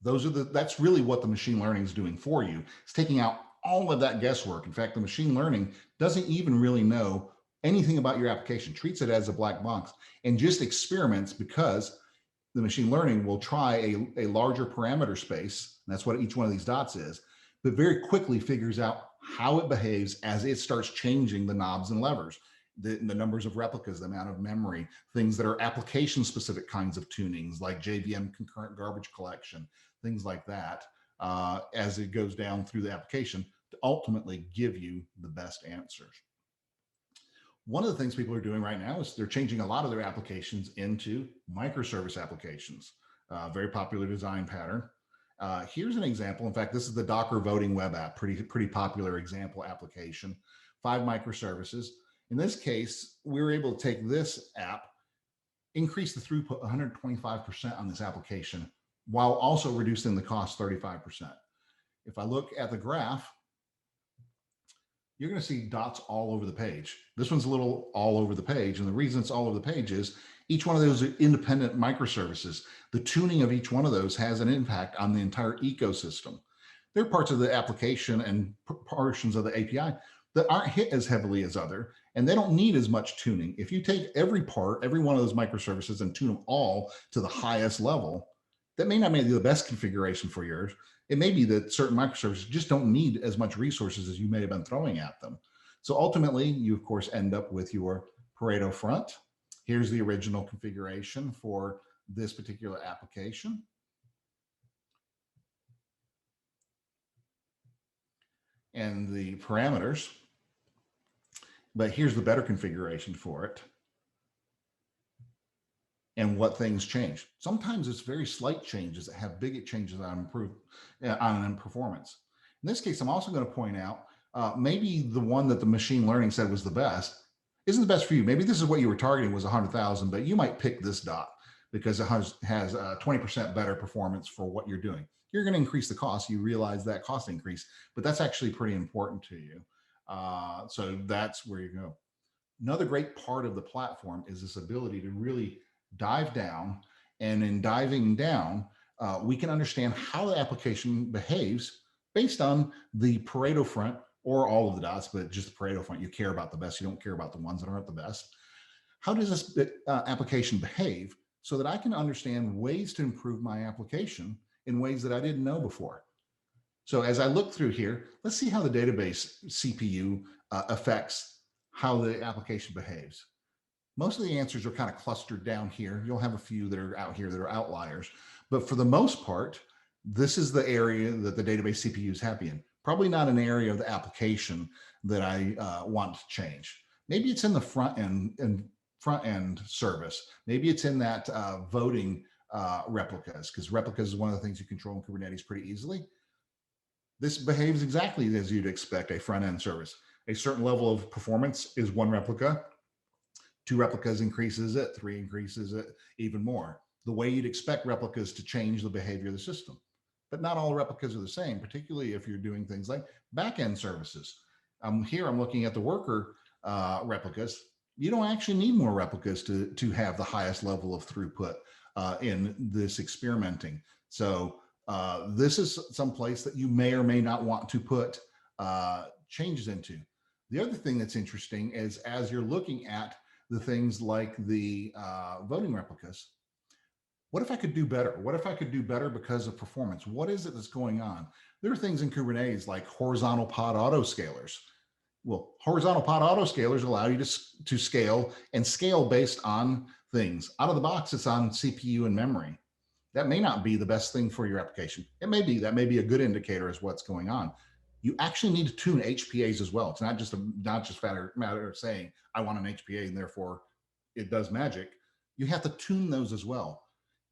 That's really what the machine learning is doing for you. It's taking out all of that guesswork. In fact, the machine learning doesn't even really know anything about your application, treats it as a black box, and just experiments because the machine learning will try a larger parameter space. And that's what each one of these dots is, but very quickly figures out how it behaves as it starts changing the knobs and levers, the numbers of replicas, the amount of memory, things that are application specific kinds of tunings like JVM concurrent garbage collection, things like that, as it goes down through the application to ultimately give you the best answers. One of the things people are doing right now is they're changing a lot of their applications into microservice applications, very popular design pattern. Here's an example. In fact, this is the Docker voting web app, pretty popular example application, 5 microservices. In this case, we were able to take this app, increase the throughput 125% on this application, while also reducing the cost 35%. If I look at the graph, you're going to see dots all over the page. This one's a little all over the page. And the reason it's all over the page is each one of those are independent microservices. The tuning of each one of those has an impact on the entire ecosystem. There are parts of the application and portions of the API that aren't hit as heavily as other, and they don't need as much tuning. If you take every part, every one of those microservices and tune them all to the highest level, that may not be the best configuration for yours. It may be that certain microservices just don't need as much resources as you may have been throwing at them. So ultimately, you of course end up with your Pareto front. Here's the original configuration for this particular application. And the parameters, but here's the better configuration for it. And what things change. Sometimes it's very slight changes that have big changes on performance. In this case, I'm also going to point out maybe the one that the machine learning said was the best isn't the best for you. Maybe this is what you were targeting was 100,000, but you might pick this dot because it has 20% better performance for what you're doing. You're going to increase the cost. You realize that cost increase, but that's actually pretty important to you. So that's where you go. Another great part of the platform is this ability to really dive down, and in diving down, we can understand how the application behaves based on the Pareto front or all of the dots, but just the Pareto front. You care about the best. You don't care about the ones that aren't the best. How does this application behave so that I can understand ways to improve my application in ways that I didn't know before? So as I look through here, let's see how the database CPU affects how the application behaves. Most of the answers are kind of clustered down here. You'll have a few that are out here that are outliers, but for the most part, this is the area that the database CPU is happy in. Probably not an area of the application that I want to change. Maybe it's in the front end service. Maybe it's in that voting replicas, because replicas is one of the things you control in Kubernetes pretty easily. This behaves exactly as you'd expect a front end service. A certain level of performance is one replica. 2 replicas increases it, 3 increases it even more. The way you'd expect replicas to change the behavior of the system. But not all replicas are the same, particularly if you're doing things like backend services. Here I'm looking at the worker replicas. You don't actually need more replicas to have the highest level of throughput in this experimenting. So this is some place that you may or may not want to put changes into. The other thing that's interesting is as you're looking at the things like the voting replicas, what if I could do better? What if I could do better because of performance? What is it that's going on? There are things in Kubernetes like horizontal pod autoscalers. Well, horizontal pod autoscalers allow you to scale and scale based on things. Out of the box, it's on CPU and memory. That may not be the best thing for your application. It may be, that may be a good indicator as what's going on. You actually need to tune HPAs as well. It's not just a matter of saying, I want an HPA and therefore it does magic. You have to tune those as well.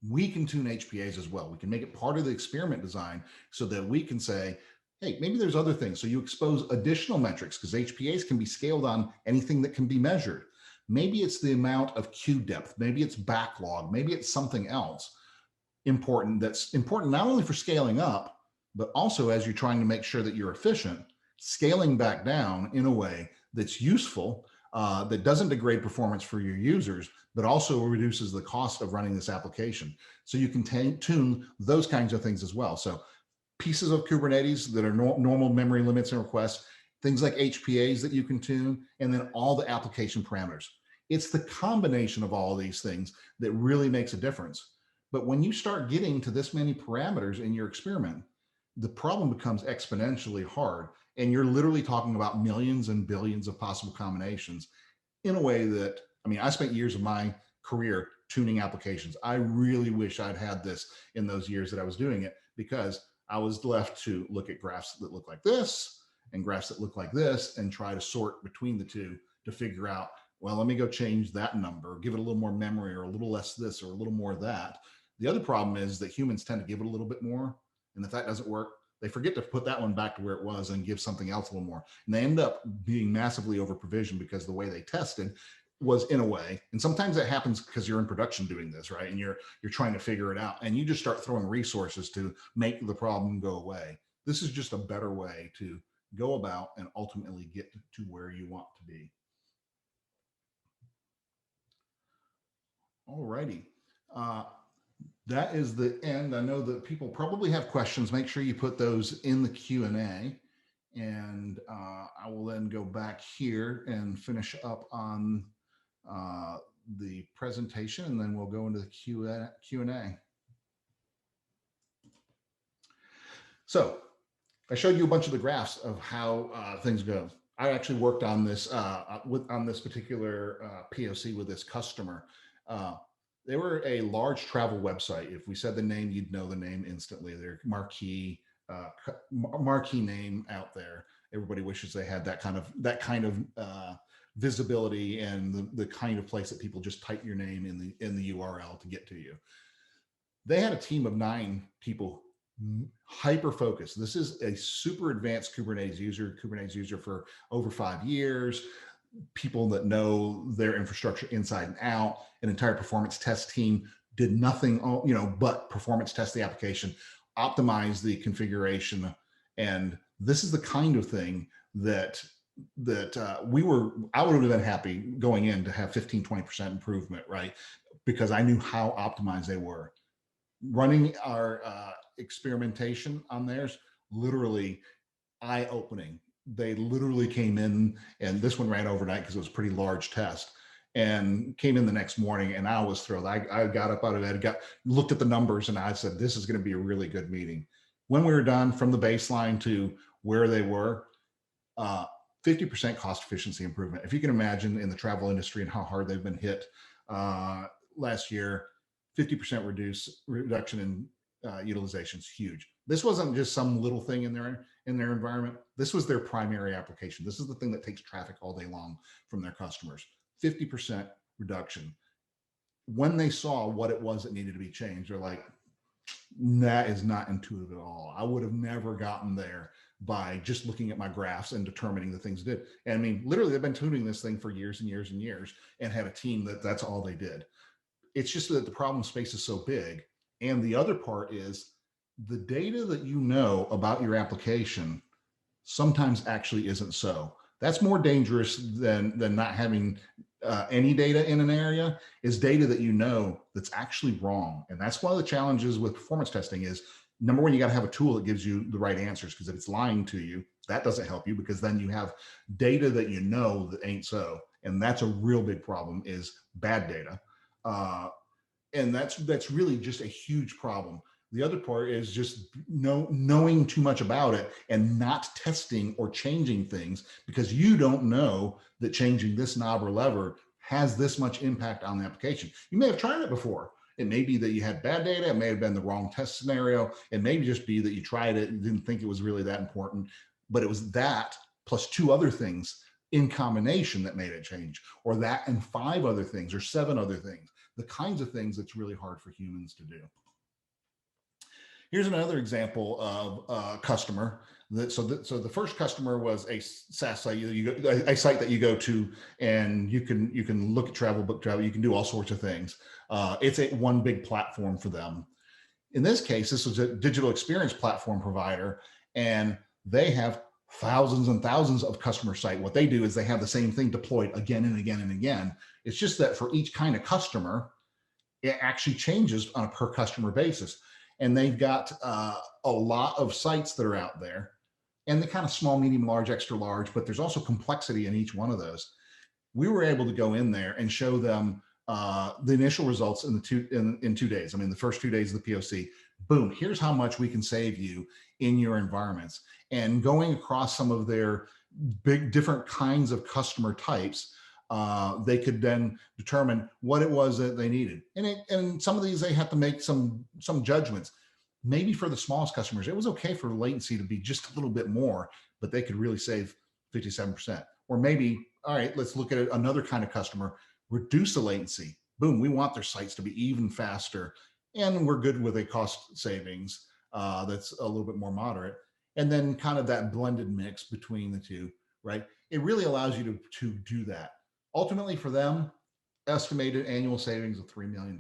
We can tune HPAs as well. We can make it part of the experiment design so that we can say, hey, maybe there's other things. So you expose additional metrics because HPAs can be scaled on anything that can be measured. Maybe it's the amount of queue depth. Maybe it's backlog. Maybe it's something else important that's important not only for scaling up, but also as you're trying to make sure that you're efficient, scaling back down in a way that's useful, that doesn't degrade performance for your users, but also reduces the cost of running this application. So you can tune those kinds of things as well. So pieces of Kubernetes that are normal memory limits and requests, things like HPAs that you can tune, and then all the application parameters. It's the combination of all of these things that really makes a difference. But when you start getting to this many parameters in your experiment, the problem becomes exponentially hard. And you're literally talking about millions and billions of possible combinations in a way that, I mean, I spent years of my career tuning applications. I really wish I'd had this in those years that I was doing it, because I was left to look at graphs that look like this and graphs that look like this and try to sort between the two to figure out, well, let me go change that number, give it a little more memory or a little less this or a little more that. The other problem is that humans tend to give it a little bit more. And if that doesn't work, they forget to put that one back to where it was and give something else a little more. And they end up being massively over provisioned because the way they tested was in a way, and sometimes that happens because you're in production doing this, right? And you're trying to figure it out and you just start throwing resources to make the problem go away. This is just a better way to go about and ultimately get to where you want to be. All righty. That is the end. I know that people probably have questions. Make sure you put those in the Q&A. And I will then go back here and finish up on the presentation, and then we'll go into the Q&A. So I showed you a bunch of the graphs of how things go. I actually worked on this on this particular POC with this customer. They were a large travel website. If we said the name, you'd know the name instantly. They're marquee name out there. Everybody wishes they had that kind of visibility and the kind of place that people just type your name in the URL to get to you. They had a team of 9 people, hyper focused. This is a super advanced Kubernetes user for over 5 years. People that know their infrastructure inside and out. An entire performance test team did nothing, but performance test the application, optimize the configuration. And this is the kind of thing that I would have been happy going in to have 15-20% improvement, right? Because I knew how optimized they were. Running our experimentation on theirs, literally eye-opening. They literally came in, and this one ran overnight because it was a pretty large test, and came in the next morning, and I was thrilled. I got up out of bed, looked at the numbers, and I said, this is going to be a really good meeting. When we were done, from the baseline to where they were, 50% cost efficiency improvement. If you can imagine in the travel industry and how hard they've been hit last year, 50% reduction in utilization is huge. This wasn't just some little thing in their environment. This was their primary application. This is the thing that takes traffic all day long from their customers. 50% reduction. When they saw what it was that needed to be changed, they're like, that is not intuitive at all. I would have never gotten there by just looking at my graphs and determining the things did. And I mean, literally, they've been tuning this thing for years and years and years, and had a team that's all they did. It's just that the problem space is so big. And the other part is the data that you know about your application sometimes actually isn't so. That's more dangerous than not having any data in an area, is data that you know that's actually wrong. And that's one of the challenges with performance testing is, number one, you got to have a tool that gives you the right answers, because if it's lying to you, that doesn't help you, because then you have data that you know that ain't so. And that's a real big problem, is bad data. And that's really just a huge problem. The other part is just knowing too much about it and not testing or changing things, because you don't know that changing this knob or lever has this much impact on the application. You may have tried it before. It may be that you had bad data. It may have been the wrong test scenario. It may just be that you tried it and didn't think it was really that important, but it was that plus 2 other things in combination that made it change, or that and 5 other things or 7 other things, the kinds of things that's really hard for humans to do. Here's another example of a customer. So the first customer was a SaaS site, a site that you go to, and you can look at travel, book travel. You can do all sorts of things. It's one big platform for them. In this case, this was a digital experience platform provider, and they have thousands and thousands of customer site. What they do is they have the same thing deployed again and again and again. It's just that for each kind of customer, it actually changes on a per customer basis. And they've got a lot of sites that are out there, and the kind of small, medium, large, extra large, but there's also complexity in each one of those. We were able to go in there and show them the initial results in 2 days. I mean, the first 2 days of the POC, boom, here's how much we can save you in your environments. And going across some of their big different kinds of customer types, they could then determine what it was that they needed. And some of these, they have to make some judgments. Maybe for the smallest customers, it was okay for latency to be just a little bit more, but they could really save 57%. Or maybe, all right, let's look at another kind of customer, reduce the latency. Boom, we want their sites to be even faster. And we're good with a cost savings that's a little bit more moderate. And then kind of that blended mix between the two, right? It really allows you to do that. Ultimately for them, estimated annual savings of $3 million.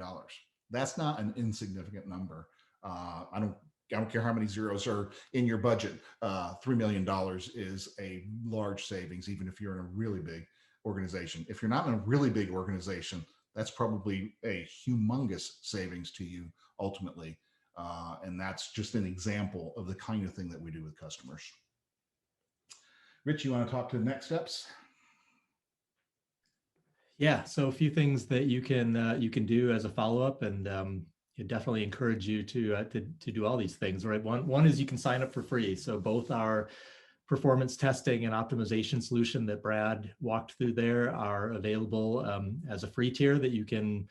That's not an insignificant number. I don't care how many zeros are in your budget. $3 million is a large savings, even if you're in a really big organization. If you're not in a really big organization, that's probably a humongous savings to you ultimately. And that's just an example of the kind of thing that we do with customers. Rich, you want to talk to the next steps? Yeah, so a few things that you can do as a follow-up, and I definitely encourage you to do all these things, right? One is you can sign up for free. So both our performance testing and optimization solution that Brad walked through there are available as a free tier that you can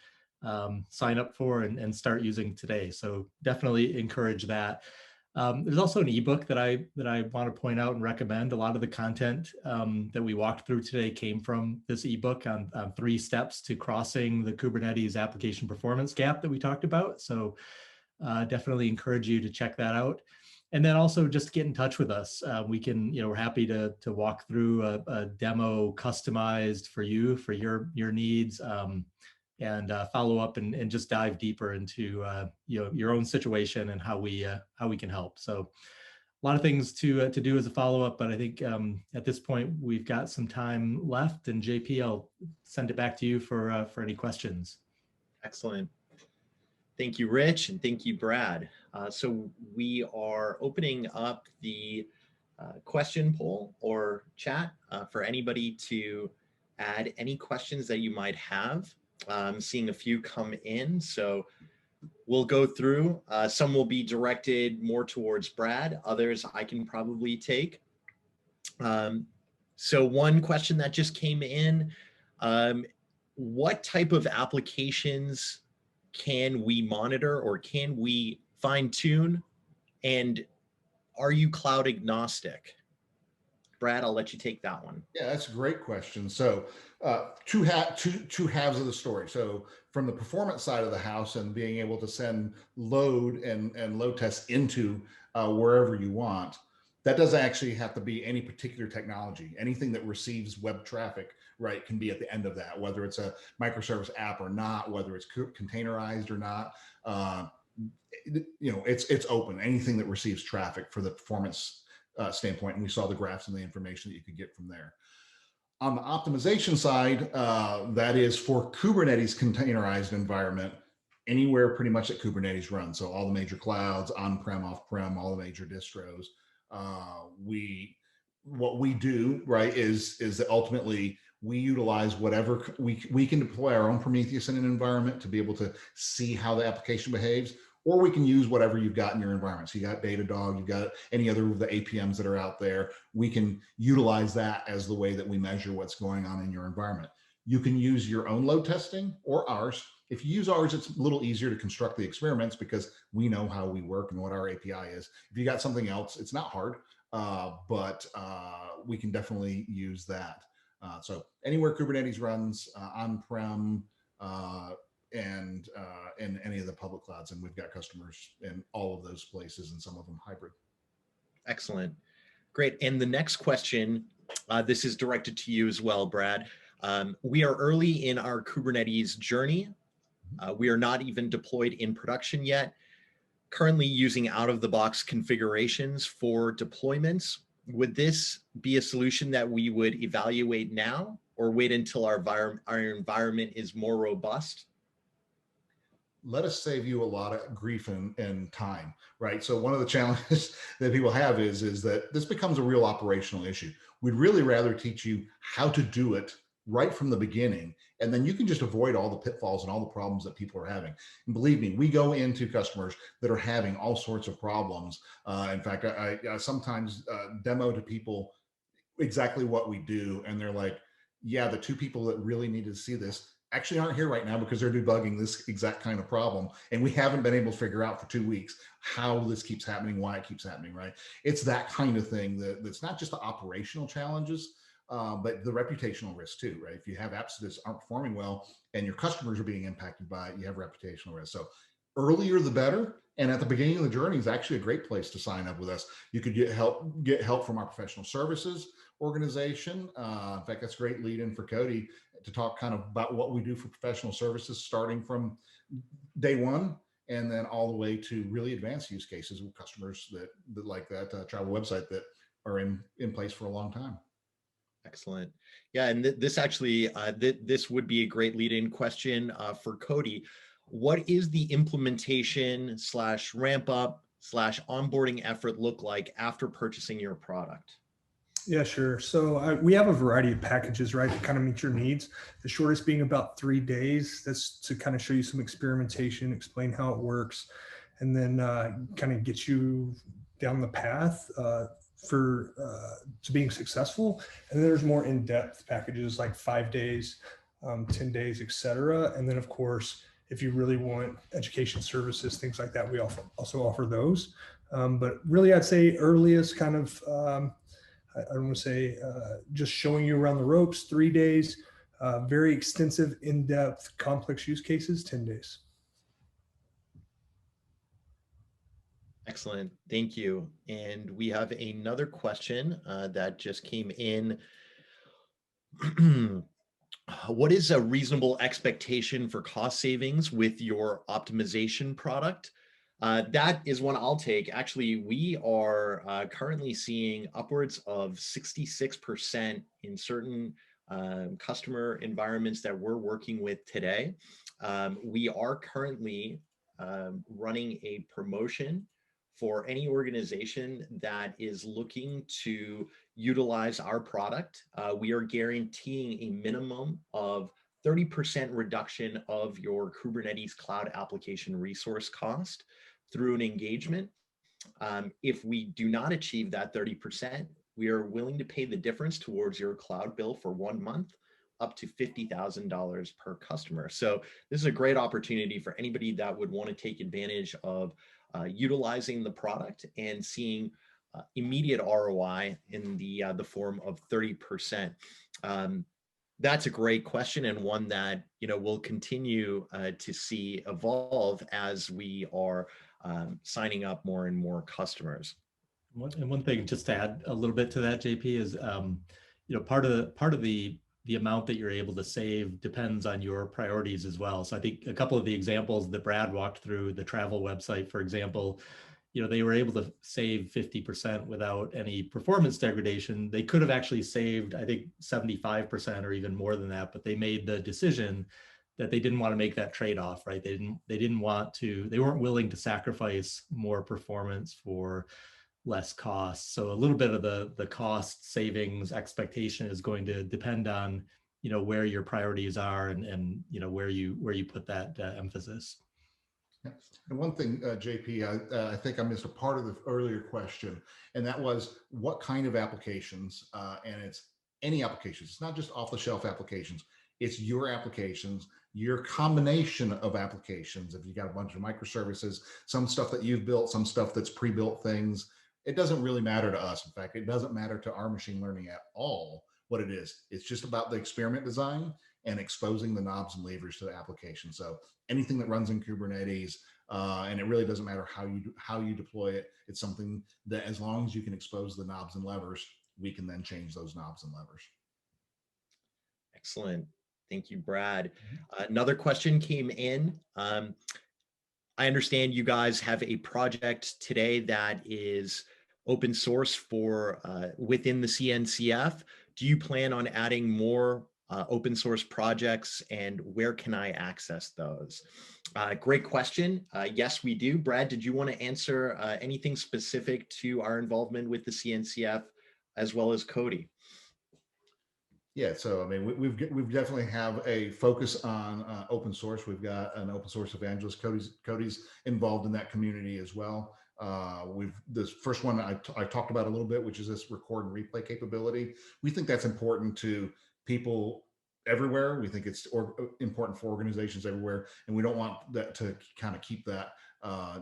sign up for and start using today. So definitely encourage that. There's also an ebook that I want to point out and recommend. A lot of the content that we walked through today came from this ebook on 3 steps to crossing the Kubernetes application performance gap that we talked about. So definitely encourage you to check that out. And then also just get in touch with us. We can, we're happy to walk through a demo customized for you, for your needs. And follow up and just dive deeper into your own situation and how we can help. So a lot of things to do as a follow up, but I think at this point we've got some time left. And JP, I'll send it back to you for any questions. Excellent. Thank you, Rich, and thank you, Brad. So we are opening up the question poll or chat for anybody to add any questions that you might have. Seeing a few come in, so we'll go through. Some will be directed more towards Brad, others I can probably take. So one question that just came in, what type of applications can we monitor or can we fine tune, and are you cloud agnostic? Brad, I'll let you take that one. Yeah, that's a great question. So two halves of the story. So from the performance side of the house and being able to send load and load tests into wherever you want, that doesn't actually have to be any particular technology. Anything that receives web traffic, right, can be at the end of that, whether it's a microservice app or not, whether it's containerized or not. It's open. Anything that receives traffic for the performance standpoint, and we saw the graphs and the information that you could get from there. On the optimization side, that is for Kubernetes containerized environment, anywhere pretty much that Kubernetes runs. So all the major clouds, on-prem, off-prem, all the major distros. What we do, right, is that ultimately we utilize whatever we can deploy our own Prometheus in an environment to be able to see how the application behaves, or we can use whatever you've got in your environment. So you got Datadog, you've got any other of the APMs that are out there. We can utilize that as the way that we measure what's going on in your environment. You can use your own load testing or ours. If you use ours, it's a little easier to construct the experiments because we know how we work and what our API is. If you got something else, it's not hard, but we can definitely use that. So anywhere Kubernetes runs, on-prem, and any of the public clouds, and we've got customers in all of those places and some of them hybrid. Excellent. Great. And the next question, this is directed to you as well, Brad. We are early in our Kubernetes journey. We are not even deployed in production yet. Currently using out-of-the-box configurations for deployments. Would this be a solution that we would evaluate now or wait until our environment is more robust? Let us save you a lot of grief and time, right? So one of the challenges that people have is that this becomes a real operational issue. We'd really rather teach you how to do it right from the beginning, and then you can just avoid all the pitfalls and all the problems that people are having. And believe me, we go into customers that are having all sorts of problems. In fact, I sometimes demo to people exactly what we do, and they're like, yeah, the two people that really need to see this actually aren't here right now because they're debugging this exact kind of problem. And we haven't been able to figure out for 2 weeks how this keeps happening, why it keeps happening, right? It's that kind of thing that's not just the operational challenges, but the reputational risk too, right? If you have apps that aren't performing well and your customers are being impacted by it, you have reputational risk. So earlier the better. And at the beginning of the journey is actually a great place to sign up with us. You could get help from our professional services organization. In fact, that's a great lead in for Cody to talk kind of about what we do for professional services, starting from day one and then all the way to really advanced use cases with customers that like that travel website that are in place for a long time. Excellent. Yeah, and this actually, this would be a great lead-in question for Cody. What is the implementation / ramp up / onboarding effort look like after purchasing your product? Yeah, sure. So we have a variety of packages, right, to kind of meet your needs. The shortest being about 3 days. That's to kind of show you some experimentation, explain how it works, and then kind of get you down the path to being successful. And then there's more in-depth packages like 5 days, 10 days, etc. And then of course, if you really want education services, things like that, we also offer those. But really, I'd say earliest kind of, I don't want to say just showing you around the ropes, 3 days, very extensive, in-depth, complex use cases, 10 days. Excellent. Thank you. And we have another question that just came in. What is a reasonable expectation for cost savings with your optimization product? That is one I'll take. Actually, we are currently seeing upwards of 66% in certain customer environments that we're working with today. We are currently running a promotion for any organization that is looking to utilize our product. We are guaranteeing a minimum of 30% reduction of your Kubernetes cloud application resource cost through an engagement. If we do not achieve that 30%, we are willing to pay the difference towards your cloud bill for 1 month, up to $50,000 per customer. So this is a great opportunity for anybody that would want to take advantage of utilizing the product and seeing immediate ROI in the form of 30%. That's a great question, and one that we'll continue to see evolve as we are signing up more and more customers. And one thing, just to add a little bit to that, JP, is part of the amount that you're able to save depends on your priorities as well. So I think a couple of the examples that Brad walked through, the travel website, for example, they were able to save 50% without any performance degradation. They could have actually saved, I think, 75% or even more than that, but they made the decision that they didn't want to make that trade-off, right? They weren't willing to sacrifice more performance for less cost. So a little bit of the cost savings expectation is going to depend on, where your priorities are and where you put that emphasis. And one thing, JP, I think I missed a part of the earlier question, and that was what kind of applications, and it's any applications. It's not just off-the-shelf applications. It's your applications, your combination of applications. If you got a bunch of microservices, some stuff that you've built, some stuff that's pre-built things, it doesn't really matter to us. In fact, it doesn't matter to our machine learning at all what it is. It's just about the experiment design and exposing the knobs and levers to the application. So anything that runs in Kubernetes, and it really doesn't matter how you deploy it. It's something that, as long as you can expose the knobs and levers, we can then change those knobs and levers. Excellent. Thank you, Brad. Another question came in. I understand you guys have a project today that is open source for within the CNCF. Do you plan on adding more open source projects, and where can I access those? Great question. Yes, we do. Brad, did you want to answer anything specific to our involvement with the CNCF as well as Cody? Yeah, so I mean, we've definitely have a focus on open source. We've got an open source evangelist. Cody's involved in that community as well. This first one I talked about a little bit, which is this record and replay capability. We think that's important to people everywhere. We think it's important for organizations everywhere, and we don't want that to kind of keep that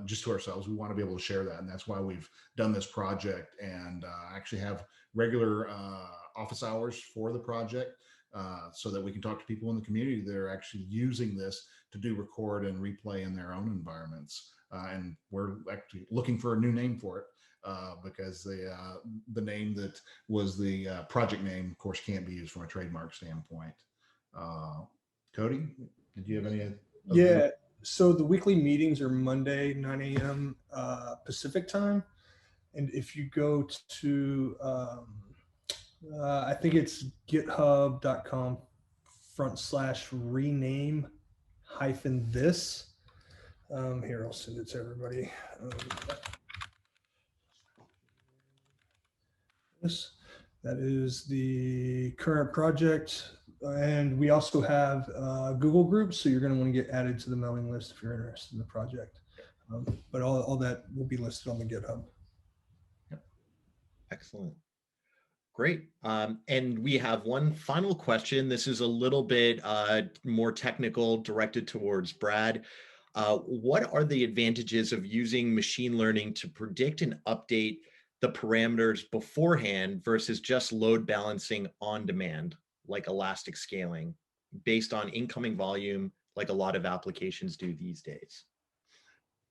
just to ourselves. We want to be able to share that, and that's why we've done this project and actually have regular office hours for the project so that we can talk to people in the community that are actually using this to do record and replay in their own environments. And we're actually looking for a new name for it because the name that was the project name, of course, can't be used from a trademark standpoint. Cody, did you have any? Yeah, so the weekly meetings are Monday, 9 a.m. Pacific time. And if you go to, I think it's github.com/rename-this. Here, I'll send it to everybody. That is the current project. And we also have Google groups, so you're going to want to get added to the mailing list if you're interested in the project. But all that will be listed on the GitHub. Yep. Excellent. Great. And we have one final question. This is a little bit more technical, directed towards Brad. What are the advantages of using machine learning to predict and update the parameters beforehand versus just load balancing on demand, like elastic scaling, based on incoming volume, like a lot of applications do these days?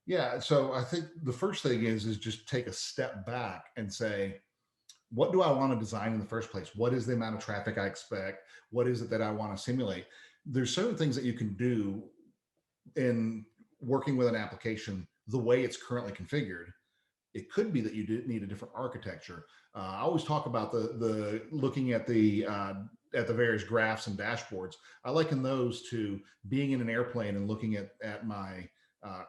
Yeah, so I think the first thing is just take a step back and say, what do I want to design in the first place? What is the amount of traffic I expect? What is it that I want to simulate? There's certain things that you can do in working with an application the way it's currently configured. It could be that you need a different architecture. I always talk about the looking at the various graphs and dashboards. I liken those to being in an airplane and looking at my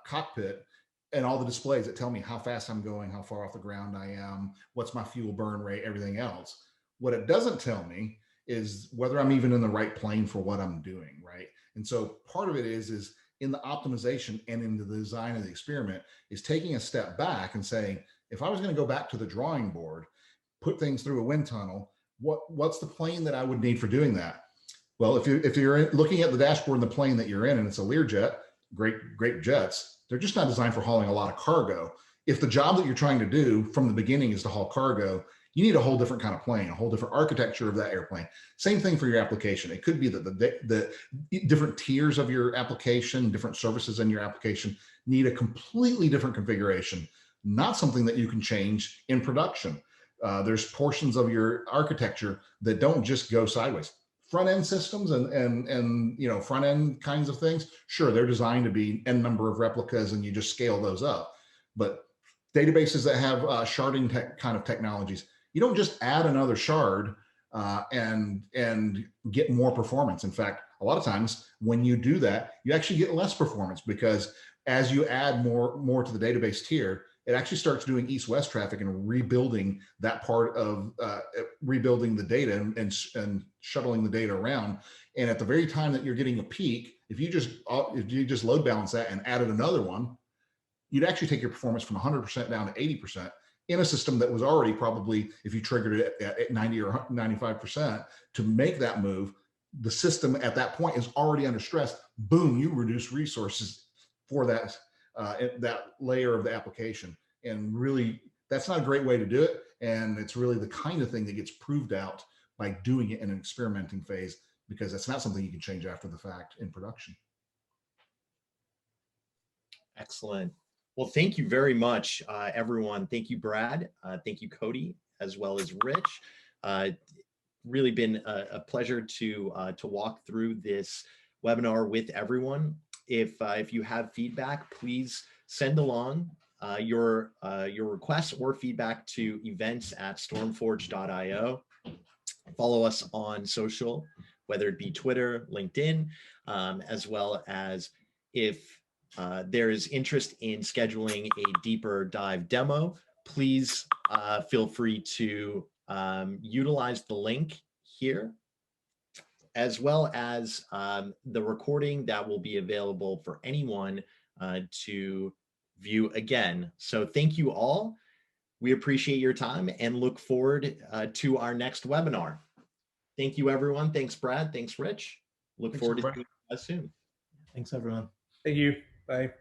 cockpit and all the displays that tell me how fast I'm going, how far off the ground I am, what's my fuel burn rate, everything else. What it doesn't tell me is whether I'm even in the right plane for what I'm doing, right? And so part of it is in the optimization and in the design of the experiment is taking a step back and saying, if I was going to go back to the drawing board, put things through a wind tunnel, what's the plane that I would need for doing that? Well, if you're looking at the dashboard in the plane that you're in and it's a Learjet, great jets, they're just not designed for hauling a lot of cargo. If the job that you're trying to do from the beginning is to haul cargo, you need a whole different kind of plane, a whole different architecture of that airplane. Same thing for your application. It could be that the different tiers of your application, different services in your application need a completely different configuration, not something that you can change in production. There's portions of your architecture that don't just go sideways. Front-end systems and front-end kinds of things, sure, they're designed to be n number of replicas and you just scale those up. But databases that have sharding kind of technologies, you don't just add another shard and get more performance. In fact, a lot of times when you do that, you actually get less performance, because as you add more to the database tier, it actually starts doing east-west traffic and rebuilding that part of rebuilding the data and shuttling the data around. And at the very time that you're getting a peak, if you just load balance that and added another one, you'd actually take your performance from 100% down to 80% in a system that was already probably, if you triggered it at 90 or 95%, to make that move, the system at that point is already under stress. Boom, you reduce resources for that layer of the application. And really, that's not a great way to do it. And it's really the kind of thing that gets proved out by doing it in an experimenting phase, because that's not something you can change after the fact in production. Excellent. Well, thank you very much, everyone. Thank you, Brad. Thank you, Cody, as well as Rich. Really been a pleasure to walk through this webinar with everyone. If you have feedback, please send along your requests or feedback to events@stormforge.io. Follow us on social, whether it be Twitter, LinkedIn, as well as if there is interest in scheduling a deeper dive demo, please feel free to utilize the link here, as well as the recording that will be available for anyone to view again. So thank you all. We appreciate your time and look forward to our next webinar. Thank you, everyone. Thanks, Brad. Thanks, Rich. Look forward to seeing you guys soon. Thanks, everyone. Thank you. Bye.